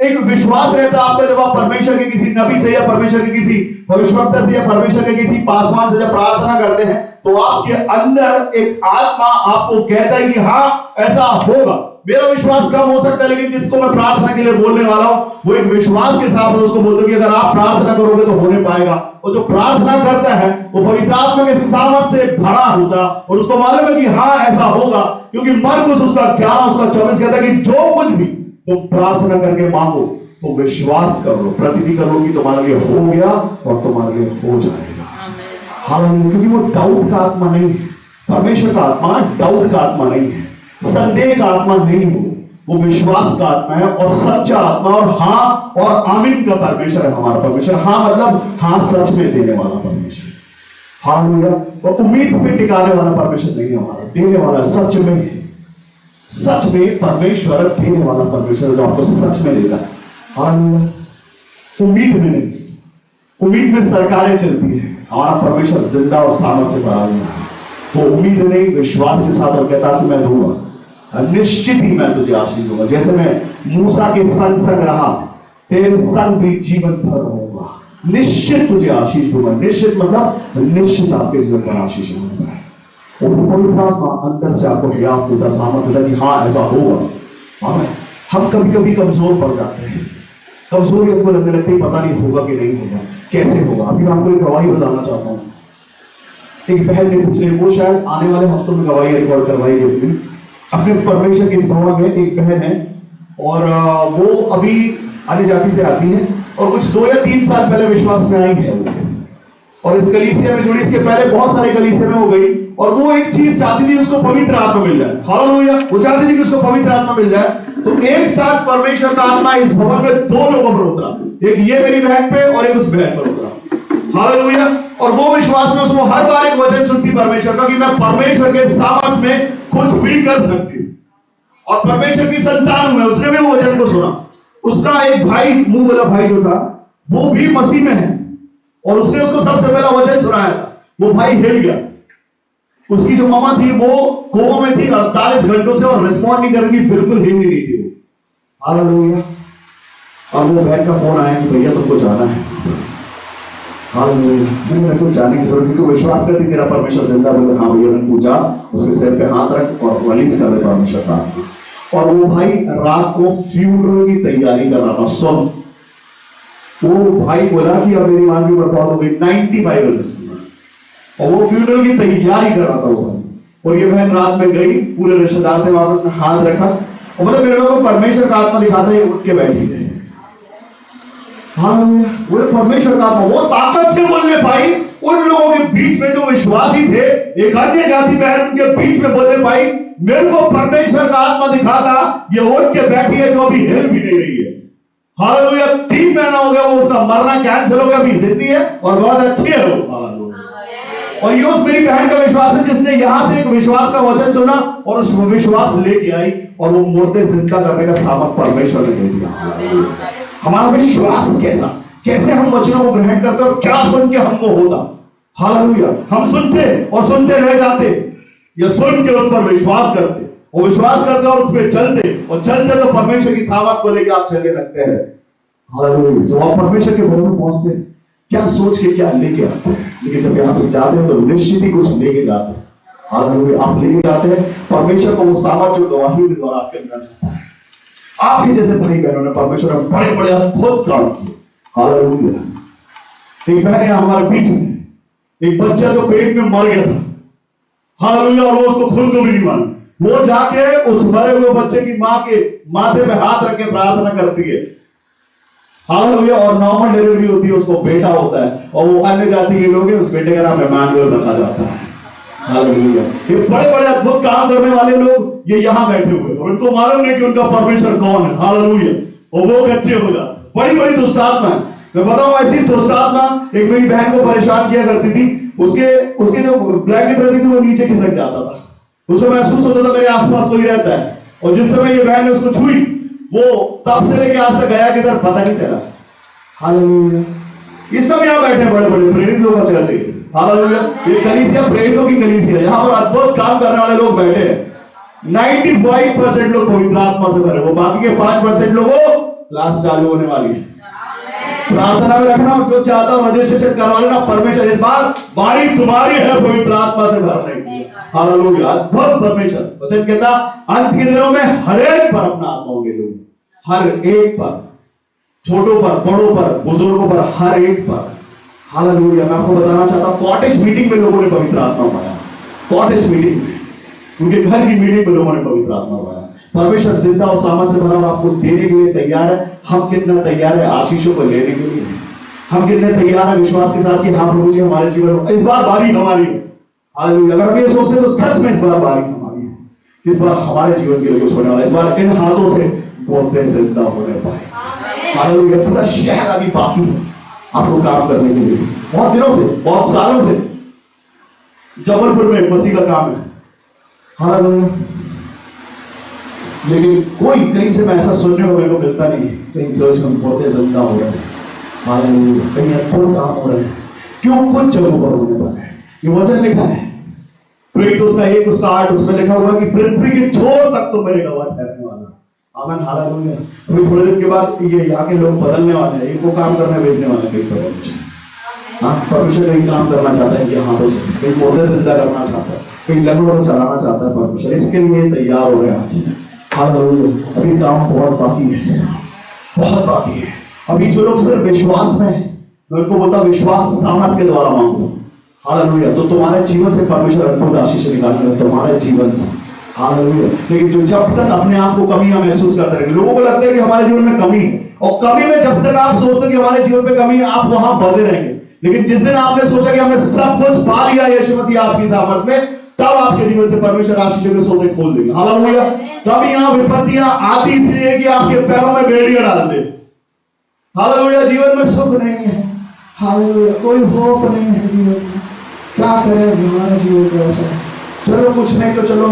एक विश्वास रहता है आपका, जब आप परमेश्वर के किसी नबी से या परमेश्वर के किसी भविष्यवक्ता से या परमेश्वर के किसी पासवान से जब प्रार्थना करते हैं तो आपके अंदर एक आत्मा आपको कहता है कि हाँ ऐसा होगा। मेरा विश्वास कम हो सकता है, लेकिन जिसको मैं प्रार्थना के लिए बोलने वाला हूं वो एक विश्वास के साथ उसको बोलते कि अगर आप प्रार्थना करोगे तो होने पाएगा। और जो प्रार्थना करता है वो पवित्र आत्मा के सामर्थ से भरा होता और उसको मालूम है कि हाँ ऐसा होगा, क्योंकि मरकुस उसका 11 उसका 24 कहता है कि जो कुछ भी तुम प्रार्थना करके मांगो तो विश्वास करो, प्रतिज्ञा करो कि तुम्हारे लिए हो गया और तुम्हारे लिए हो जाएगा। हालेलुया। क्योंकि वो डाउट का आत्मा नहीं है। परमेश्वर का आत्मा डाउट का आत्मा नहीं है, संदेह का आत्मा नहीं है, वो विश्वास का आत्मा है और सच्चा आत्मा। और हाँ और आमीन का परमेश्वर है हमारा परमेश्वर। हाँ मतलब हाँ सच में देने वाला परमेश्वर। हालेलुया। और उम्मीद पे टिकाने वाला परमेश्वर नहीं है हमारा, देने वाला सच में है। सच में परमेश्वर देने वाला परमेश्वर जो आपको सच में देता है। हालेलुया। उम्मीद में नहीं, उम्मीद में सरकारें चलती है, हमारा परमेश्वर जिंदा और सामर्थ से भरा हुआ है। वो उम्मीद नहीं, विश्वास के साथ और कहता कि मैं दूंगा, निश्चित ही मैं तुझे आशीष दूंगा। जैसे मैं मूसा के संग संग रहा, तेरे संग भी जीवन भर रहूंगा, निश्चित तुझे आशीष दूंगा। निश्चित मतलब निश्चित आपके जीवन पर आशीष दूंगा। और वो पवित्र आत्मा अंदर से आपको हियाव देता, सामर्थ देता कि हाँ ऐसा होगा। आमीन। हम कभी कभी कमजोर पड़ जाते हैं, कमजोरी हमको लगने लगती है पता नहीं होगा कि नहीं होगा, कैसे होगा। अभी मैं आपको एक गवाही बताना चाहता हूँ। एक बहन ने पिछले, वो शायद आने वाले हफ्तों में गवाही रिकॉर्ड करवाएगी अपने परमेश्वर के इस भवन में। एक बहन है और वो अभी अन्य जाति से आती है और कुछ 2 या 3 साल पहले विश्वास में आई है और इस कलीसिया में जुड़ी। इसके पहले बहुत सारे कलीसिया में हो गई और वो एक चीज चाहती थी, उसको पवित्र आत्मा मिल जाए। हालेलुया। वो चाहती थी कि उसको पवित्र आत्मा मिल जाए। तो एक साथ परमेश्वर का आत्मा इस भवन में 2 लोगों पर उतरा, एक ये मेरी बहन पे और एक उस बहन पर उतरा। हालेलुया। और वो विश्वास में उसको हर बार एक वचन सुनती परमेश्वर का कि मैं परमेश्वर के सामर्थ में कुछ भी कर सकती हूँ और परमेश्वर की संतान हूं। उसने भी वो वचन को सुना। उसका एक भाई, मुंह वाला भाई जो था, वो भी मसीह में है और उसने उसको सबसे पहला वचन सुनाया था। वो भाई हिल गया। उसकी जो मामा थी वो कोमा में थी 48 घंटों से और रिस्पॉन्ड नहीं कर रही थी, बिल्कुल हिल नहीं रही थी वो। हालेलुया। और वो बहन का फोन आया कि भैया तुमको जाना है। हालेलुया। मेरे को जाने की जरूरत नहीं, तो विश्वास करती तेरा परमेश्वर जिंदा। बोले हाँ भैया, मैं पूजा उसके सिर पे हाथ रख और रिलीज कर दे परमेश्वर का। और वो भाई रात को फ्यूनरल की तैयारी कर रहा था। सुन, वो भाई बोला कि अब मेरी मां की उम्र बहुत हो गई, 95 और वो फ्यूनरल की तैयारी कर रहा था वो भाई। और ये बहन रात में गई, पूरे रिश्तेदार थे वहां पर, उसने हाथ रखा और मतलब मेरे को परमेश्वर का आत्मा दिखाता है, उठ के बैठी गई। हाँ, वो परमेश्वर का आत्मा वो ताकत से बोलने पाई उन लोगों के बीच में जो विश्वासी थे, एक अन्य जाति बहन उनके बीच में बोलने पाई, मेरे को परमेश्वर का आत्मा दिखाता, ये उठ के बैठी है जो अभी हिल भी नहीं रही है। हालेलुया। 3 महीना हो गया, वो उसका मरना कैंसिल हो गया, अभी जिंदी है और बहुत अच्छी है वो। और ये उस मेरी बहन का विश्वास है जिसने यहां से एक विश्वास का वचन सुना और उस विश्वास लेके आई और वो मुर्दे जिंदा करने का सामर्थ परमेश्वर ने दे दिया। हमारा विश्वास कैसा, कैसे हम वचनों को ग्रहण करते और क्या सुन के हमको होता। हालेलुया। हम सुनते और सुनते रह जाते या सुन के उस पर विश्वास करते और विश्वास करते और उस पर चलते और चलते तो परमेश्वर की सामर्थ को लेकर आप चलने लगते हैं। हालेलुया। जब आप परमेश्वर के भवन में पहुंचते हैं, क्या सोच के क्या लेके आते हैं, लेकिन जब यहां से जाते हैं तो निश्चित ही कुछ लेके जाते हैं। हालेलुया। आप लेके जाते हैं परमेश्वर को वो सामर्थ जो गवाही के द्वारा आपके अंदर चाहता है। आपके जैसे भाई बहनों ने परमेश्वर में बड़े बड़े अद्भुत काम किए। हालेलुया। एक बहन है हमारे बीच में, एक बच्चा जो पेट में मर गया था। हालेलुया। और वो उसको खुद को भी नहीं मालूम, वो जाके उस मरे हुए बच्चे की मां के माथे पे हाथ रख के प्रार्थना करती है। हालेलुया। और नॉर्मल डिलीवरी होती है, उसको बेटा होता है और वो अन्य जाति के लोग हैं, उस बेटे का नाम इमानुएल रखा जाता है। हालेलुया। ये बड़े बड़े अद्भुत काम करने वाले लोग ये यहाँ बैठे हुए और उनको मालूम नहीं कि उनका परमेश्वर कौन है। हालेलुया। और वो बच्चे हो जाते। बड़ी बड़ी दुष्ट आत्मा है। मैं बताऊं, ऐसी दुष्ट आत्मा एक मेरी बहन को परेशान किया करती थी। उसके जो ब्लैंकेट रहती थी वो नीचे खिसक जाता था। उसको महसूस होता था मेरे आसपास कोई रहता है। और जिस समय ये बहन ने उसको छुई, वो तब से लेके आज तक गया किधर पता नहीं चला। हालेलुया। इस समय यहाँ बैठे बड़े बड़े प्रेरित लोग का चर्च है। हालेलुया। ये कलीसिया प्रेरितों की कलीसिया है। यहाँ पर अद्भुत काम करने वाले लोग बैठे हैं। 95% लोग पवित्र आत्मा से भरे, वो बाकी के 5% लोगों क्लास चालू होने वाली है। प्रार्थना में रखना, जो चाहता हूं रजिस्ट्रेशन करवा लेना। परमेश्वर इस बार बारी तुम्हारी है पवित्र आत्मा से भरने की। हालेलुया। अद्भुत परमेश्वर वचन कहता अंत के दिनों में हर एक पर अपना आत्मा होंगे लोग, हर एक पर, छोटों पर, बड़ों पर, बुजुर्गों पर, हर एक पर। हालेलुया। मैं आपको बताना चाहता हूं, कॉटेज मीटिंग में लोगों ने पवित्र आत्मा पाया। कॉटेज मीटिंग में, उनके घर की मीटिंग में लोगों ने पवित्र आत्मा पाया। परमेश्वर जिंदा और सामर्थ से भरा और आपको देने के लिए तैयार है। हम कितना तैयार है आशीषों को लेने के लिए? हम कितने तैयार है विश्वास के साथ कि हाँ प्रभु जी हमारे जीवन में इस बार बारी हमारी है। हालेलुया। अगर हम ये सोचते हैं तो सच में इस बार बारी हमारी है। इस बार हमारे जीवन के लिए कुछ होने वाला है। इस बार इन हाथों से बोलते जिंदा होने पाए। हालेलुया। पूरा शहर अभी बाकी है आपको काम करने के लिए। बहुत दिनों से, बहुत सालों से जबलपुर में मसीह का काम है। हालेलुया। लेकिन कोई कहीं से मैं ऐसा सुनने को मेरे को मिलता नहीं। कहीं चर्च में बोलते जिंदा हो रहे हैं। हालेलुया। कहीं अद्भुत काम हो रहे हैं। क्यों? कुछ जगहों पर होने वाला है। ये वचन लिखा है प्रेरित उसका 1 उसका 8, उसमें लिखा हुआ कि पृथ्वी के छोर तक तो मेरे गवाह ठहरने वाला। आमीन। हालेलुया। अभी थोड़े दिन के बाद ये यहाँ के लोग बदलने वाले हैं, इनको काम करने भेजने वाले हैं। कहीं पर हाँ परमेश्वर कहीं काम करना चाहता है कि हाथों से, कहीं पौधे जिंदा करना चाहता है, कोई लगभग चलाना चाहता है परमेश्वर, इसके लिए तैयार हो रहे हैं आज। हालेलुया। अभी काम बहुत बाकी है, बहुत बाकी है। अभी जो लोग सिर्फ विश्वास में, मैं उनको बोलता विश्वास सामर्थ के द्वारा मांगो। हालेलुया। तो तुम्हारे जीवन से परमेश्वर अद्भुत आशीष निकालेगा, तुम्हारे जीवन से। हालेलुया। लेकिन जो जब तक अपने आप को कमियां महसूस करते रहेंगे, लोगों को लगता है कि हमारे जीवन में कमी है, और कमी में जब तक आप सोचते हैं कि हमारे जीवन में कमी है, आप वहां बंधे रहेंगे। लेकिन जिस दिन आपने सोचा कि हमने सब कुछ पा लिया यीशु मसीह आपकी सामर्थ में, तब आपके जीवन से परमेश्वर आशीषों के सोते खोल देंगे। हालेलुया। कमियां विपत्तियां आती इसलिए कि आपके पैरों में बेड़ियां डाल दे। हालेलुया। जीवन में सुख नहीं है, हालेलुया, कोई होप नहीं है जीवन में, क्या करें हमारा जीवन कैसा है। चलो कुछ नहीं तो चलो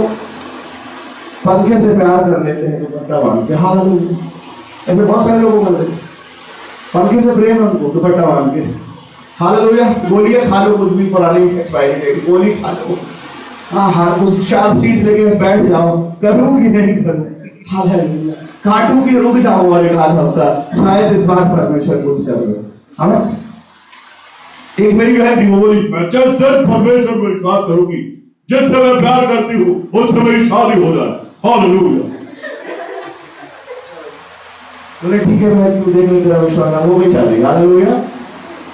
पंखे से प्यार कर लेते हैं, दुपट्टा बांध के। हालेलुया। ऐसे बहुत सारे लोगों को मिलते, पंखे से प्रेम है उनको, दुपट्टा बांध के। हालेलुया। गोलियां खा लो, कुछ भी पुरानी एक्सपायरी डेट गोली खा लो, हाँ कुछ शार्प चीज लेके बैठ जाओ, करूंगी नहीं करूं। हालेलुया। काटूंगी, रुक जाओ और एक आध हफ्ता, शायद इस बार परमेश्वर कुछ कर लो। हाँ, एक मेरी बहन थी, वो बोली मैं जिस दिन परमेश्वर पर विश्वास करूंगी, जिससे मैं प्यार करती हूँ, उससे मेरी शादी हो जाए। हालेलुया। बोले ठीक है भाई, तू देख ले, तेरा विश्वास है, वो भी शादी। हालेलुया।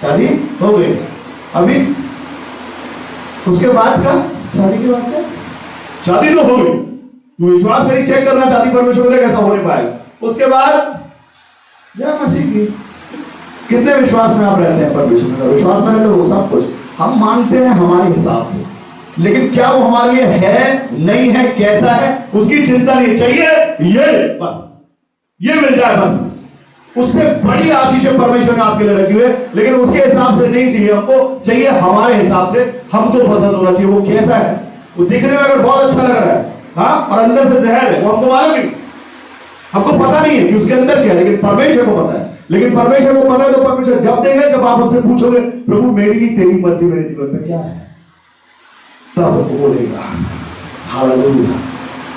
शादी हो गई। अभी उसके बाद का, शादी के बाद का, शादी तो हो गई, तू विश्वास करी, चेक करना चाहती परमेश्वर को, कैसा होने पाएगा। उसके बाद या मसीह की, कितने विश्वास में आप रहते हैं परमेश्वर का? विश्वास में रहते हो सब कुछ हम मानते हैं हमारे हिसाब से, लेकिन क्या वो हमारे लिए है, नहीं है, कैसा है, उसकी चिंता नहीं चाहिए। ये बस ये मिल जाए बस, उससे बड़ी आशीषें परमेश्वर ने आपके लिए रखी हुई है, लेकिन उसके हिसाब से नहीं चाहिए हमको, चाहिए हमारे हिसाब से। हमको पसंद होना चाहिए वो कैसा है। वो दिखने में अगर बहुत अच्छा लग रहा है, हाँ, और अंदर से जहर है, वो हमको मालूम नहीं, हमको पता नहीं है कि उसके अंदर क्या है, लेकिन परमेश्वर को पता है। लेकिन परमेश्वर को पता है तो परमेश्वर जब देगा, जब आप उससे पूछोगे प्रभु मेरी नहीं तेरी मर्जी मेरे जीवन में क्या है, तब वो बोलेगा। हालेलुया।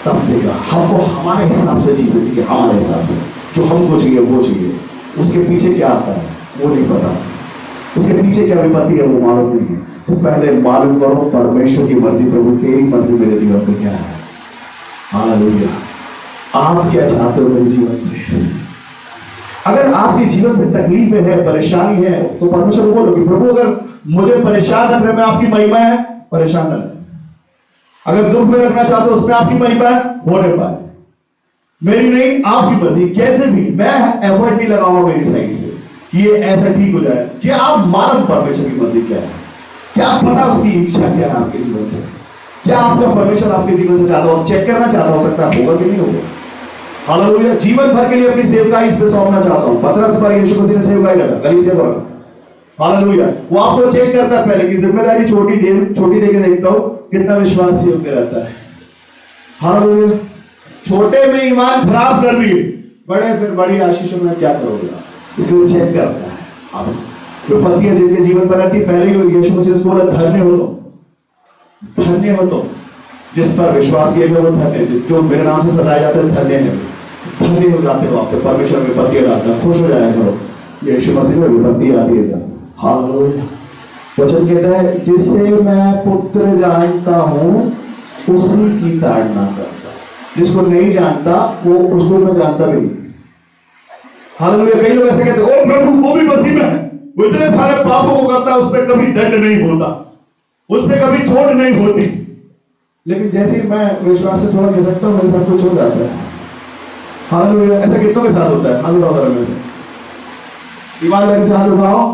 तब देगा। हमको हमारे हिसाब से चीजें चाहिए, हमारे हिसाब से जो हमको चाहिए वो चाहिए। उसके पीछे क्या आता है वो नहीं पता, उसके पीछे क्या विपत्ति है वो मालूम नहीं है। तो पहले मालूम करो परमेश्वर की मर्जी, प्रभु तेरी मर्जी मेरे जीवन में क्या है। हालेलुया। आप क्या चाहते हो मेरे जीवन से? अगर आपके जीवन में तकलीफें है, परेशानी है, तो परमेश्वर को बोलो कि प्रभु अगर मुझे परेशान रखने में आपकी महिमा है, परेशान न। अगर दुख में रखना चाहते हो उसमें आपकी महिमा है, होने पाए, मेरी नहीं आपकी मर्जी। कैसे भी मैं एफर्ट नहीं लगाऊंगा मेरी साइड से कि ये ऐसा ठीक हो जाए। क्या आप मालूम परमेश्वर की मर्जी क्या है? क्या आप पता उसकी इच्छा क्या है आपके जीवन से? क्या आपका परमेश्वर आपके जीवन से चाहता हो, चेक करना चाहता हो सकता है, होगा कि नहीं होगा। हालेलुया। जीवन भर के लिए अपनी सेवकाई इस पे सौंपना चाहता हूं। पतरस पर यीशु मसीह ने सेवकाई लगा, कलीसिया पर। हालेलुया। वो आपको चेक करता है पहले कि जिम्मेदारी छोटी देके देखता हूं कितना विश्वास योग्य रहता है। हालेलुया। छोटे में ईमान खराब कर दिए, बड़े फिर बड़ी आशीषों में क्या करोगे? इसलिए चेक करता है। अब विपत्तियां जिनके जीवन पर रहती, पहले ही यीशु मसीह उसको बोला धन्य हो तुम, धन्य हो तुम जिस पर विश्वास किए गए, वो धन्य, जिस जो मेरे नाम से सताए जाते हैं धन्य है, धन्य हो जाते हो। आपके परमेश्वर विपत्तियां डालता है, खुश हो जाया करो। यीशु मसीह में विपत्ति आ रही है। हालेलुया। वचन कहता है जिसे मैं पुत्र जानता हूं उसी की ताड़ना करता। जिसको नहीं जानता वो उसको मैं जानता भी नहीं। हालेलुया। कई लोग ऐसे कहते हैं ओ प्रभु वो भी मसीह में है, वो इतने सारे पापों को करता है, उस पर कभी दंड नहीं होता, उस पर कभी चोट नहीं होती। लेकिन जैसे ही मैं विश्वास से थोड़ा कह सकता हूं मेरे साथ कुछ हो जाता है। हालेलुया। ऐसा कितनों के साथ होता है? हाथ उठाओ में से, ईमानदारी से हाथ उठाओ।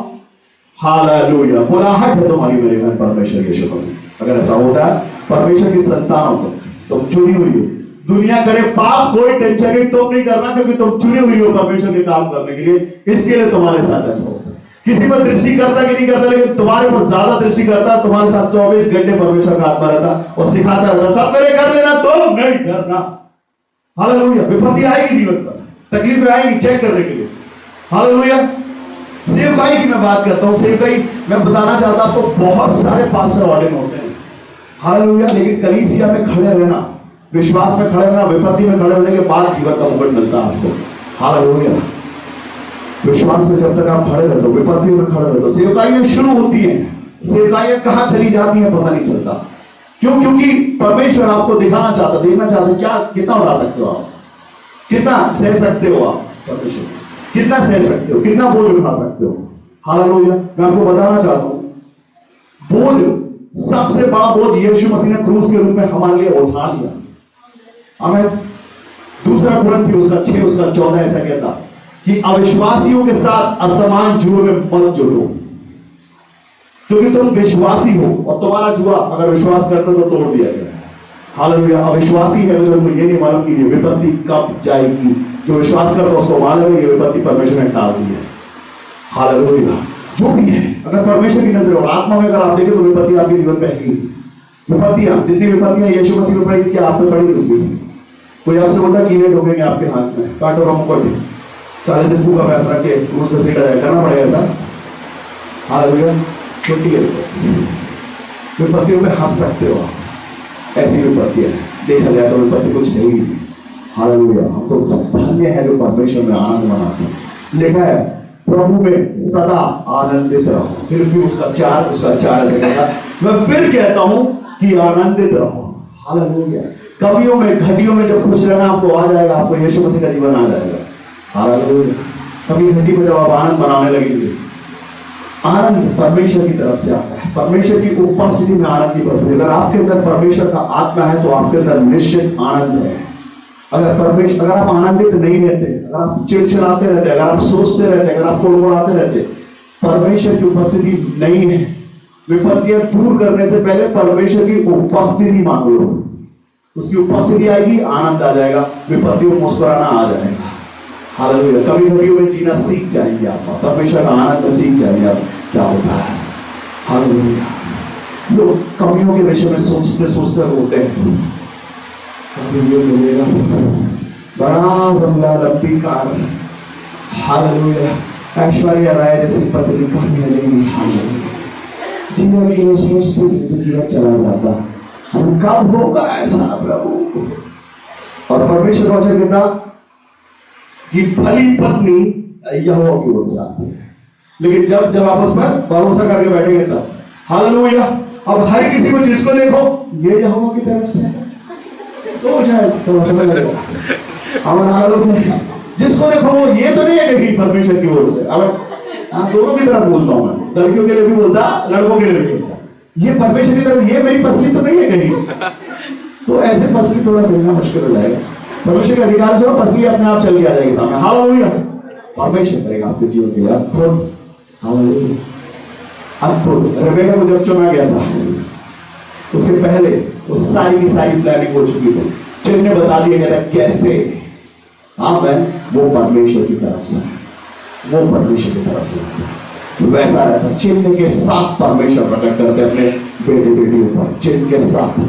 हालेलुया। बुलाहट है तुम्हारी मेरे घर परमेश्वर यीशु मसीह। अगर ऐसा होता है परमेश्वर की संतान हो, तुम चुनी हुई हो। दुनिया करे पाप, कोई टेंशन नहीं, तुम नहीं करना, क्योंकि तुम चुनी हुई हो परमेश्वर के काम करने के लिए। इसके लिए तुम्हारे साथ ऐसा होता है। किसी पर दृष्टि करता कि नहीं करता, लेकिन तुम्हारे पर ज्यादा दृष्टि करता। तुम्हारे साथ 24 घंटे परमेश्वर का आत्मा रहता और सिखाता रहता, सब करे कर लेना, तुम नहीं करना। हालेलुया। विपत्ति आएगी जीवन पर, तकलीफें आएगी, चेक करने के लिए। हालेलुया। सेवकाई की मैं बात करता हूं। सेवकाई मैं बताना चाहता हूं आपको, बहुत सारे पास्टर ऑर्डिन होते हैं। हालेलुया। लेकिन कलीसिया में खड़े रहना, विश्वास में खड़े रहना, विपत्ति में खड़े रहने के बाद जीवन का मुकुट मिलता है आपको। हालेलुया। विश्वास में जब तक आप खड़े रहते हो, विपत्तियों में खड़े रहते हो, सेवकाइयां शुरू होती हैं। सेवकाइयां कहां चली जाती हैं पता नहीं चलता। क्यों? क्योंकि परमेश्वर आपको दिखाना चाहता, देखना चाहता, क्या कितना उड़ा सकते हो आप, कितना सह सकते हो आप, परमेश्वर कितना सह सकते हो, कितना बोझ उठा सकते हो। हालेलुया। मैं आपको बताना चाहता हूं, बोझ, सबसे बड़ा बोझ यीशु मसीह ने क्रूस के रूप में हमारे लिए उठा लिया। हमें दूसरा कुरिन्थियों उसका 6 उसका 14 ऐसा कहता कि अविश्वासियों के साथ असमान जुए में मत जुड़ो, क्योंकि तुम विश्वासी हो और तुम्हारा जुआ अगर विश्वास करते तो तोड़ दिया गया। हालेलुया। अविश्वासी है जो ये नहीं मालूम कि ये विपत्ति कब जाएगी, जो विश्वास करता उसको मालूम है ये विपत्ति परमेश्वर ने डाल दी है। हालेलुया। जो भी है, अगर परमेश्वर की नजर और आत्मा में अगर आप देखें तो विपत्ति आपके जीवन में है। विपत्तियां, जितनी विपत्तियां यीशु मसीह में पड़ेगी, क्या आप में पड़ी? कुछ भी। कोई आपसे बोलता कीड़े ठोकेंगे आपके हाथ में, कांटों का मुकुट 40 दिन का पैसा रख के उसको सीधा करना पड़ेगा ऐसा। हालेलुया। छोटी है विपत्तियों में हंस सकते हो आप, ऐसी विपत्तियां देखा जाए तो विपत्ति कुछ नहीं। हालेलुया। हमको धन्य है जो परमेश्वर में आनंद मनाते हैं। लिखा है प्रभु में सदा आनंदित रहो। फिर भी उसका 4 ऐसे कहता, मैं फिर कहता हूं कि आनंदित रहो। हालेलुया। कवियों में घटियों में जब खुश रहना आपको आ जाएगा, आपको यीशु मसीह का जीवन आ जाएगा। हालेलुया। कभी घटी में जब आप आनंद मनाने लगेंगे, आनंद परमेश्वर की तरफ से आता है, परमेश्वर की उपस्थिति में आनंद की भरपूरी। अगर आपके अंदर परमेश्वर का आत्मा है तो आपके अंदर निश्चित आनंद है। अगर आप आनंदित नहीं रहते, अगर आप चिड़चिड़ाते रहते, अगर आप सोचते रहते, अगर आप कोड़कोड़ाते रहते, परमेश्वर की उपस्थिति नहीं है। विपत्तियां दूर करने से पहले परमेश्वर की उपस्थिति मांग लो, उसकी उपस्थिति आएगी, आनंद आ जाएगा, विपत्तियों में मुस्कुराना आ जाएगा। हालेलुया। कभी घटियों में जीना सीख जाएंगे आप, परमेश्वर का आनंद सीख जाएंगे आप क्या होता है। हालेलुया। लोग कमियों के विषय में सोचते सोचते रोते हैं, मिलेगा बड़ा बंगला, लंबी कार, हालेलुया, ऐश्वर्या राय जैसी पत्नी का मिलेगी। जीवन की सोचते जीवन चला जाता, हम कब होगा ऐसा प्रभु। और परमेश्वर का वचन कहता कि भली पत्नी यहोवा की ओर से आती है, लेकिन जब आप उस पर भरोसा करके बैठेंगे तब। हालेलुया। अब हर किसी को जिसको देखो ये यहोवा की तरफ से तो शायद थोड़ा समय लगेगा। जिसको देखो वो ये तो नहीं है कि परमेश्वर की ओर से। अब दोनों की तरफ बोलता हूं मैं, लड़कियों के लिए भी बोलता, लड़कों के लिए भी बोलता। ये परमेश्वर की तरफ, ये मेरी पसली तो नहीं है कहीं, तो ऐसे पसली थोड़ा मिलना मुश्किल हो जाएगा। परमेश्वर के अधिकार से पसली अपने आप चल के आ जाएगी सामने। हालेलुया। परमेश्वर करेगा आपके जीवन के लिए अद्भुत। हालेलुया। अद्भुत। रेबेका को जब चुना गया था उसके पहले वो सारी की सारी प्लानिंग हो चुकी थी, चिन्ह ने बता दिया गया था कैसे। हाँ मैं वो परमेश्वर की तरफ से, वो परमेश्वर की तरफ से वैसा रहता। चिन्ह के साथ परमेश्वर प्रकट करते अपने बेटे बेटियों पर, चिन्ह के साथ,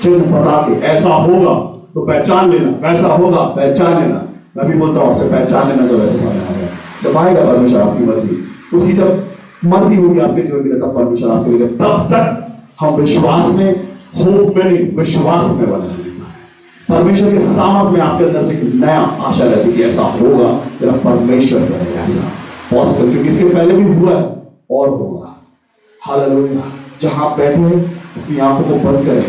चिन्ह बता के ऐसा होगा तो पहचान लेना, वैसा होगा पहचान लेना। मैं भी बोलता हूं आपसे, पहचान लेना जब ऐसे समय आएगा, जब आएगा परमेश्वर आपकी मर्जी, उसकी जब मर्जी होगी आपके जीवन के लिए, तब परमेश्वर आपके लिए। तब तक हम विश्वास में, होप में नहीं, विश्वास में बने रहेंगे। परमेश्वर के सामर्थ में आपके अंदर से एक नया आशा रहती कि ऐसा होगा, तेरा परमेश्वर करेगा ऐसा पॉसिबल, क्योंकि इसके पहले भी हुआ है और होगा। हालेलुया। जहां बैठे अपनी आंखों को बंद करें,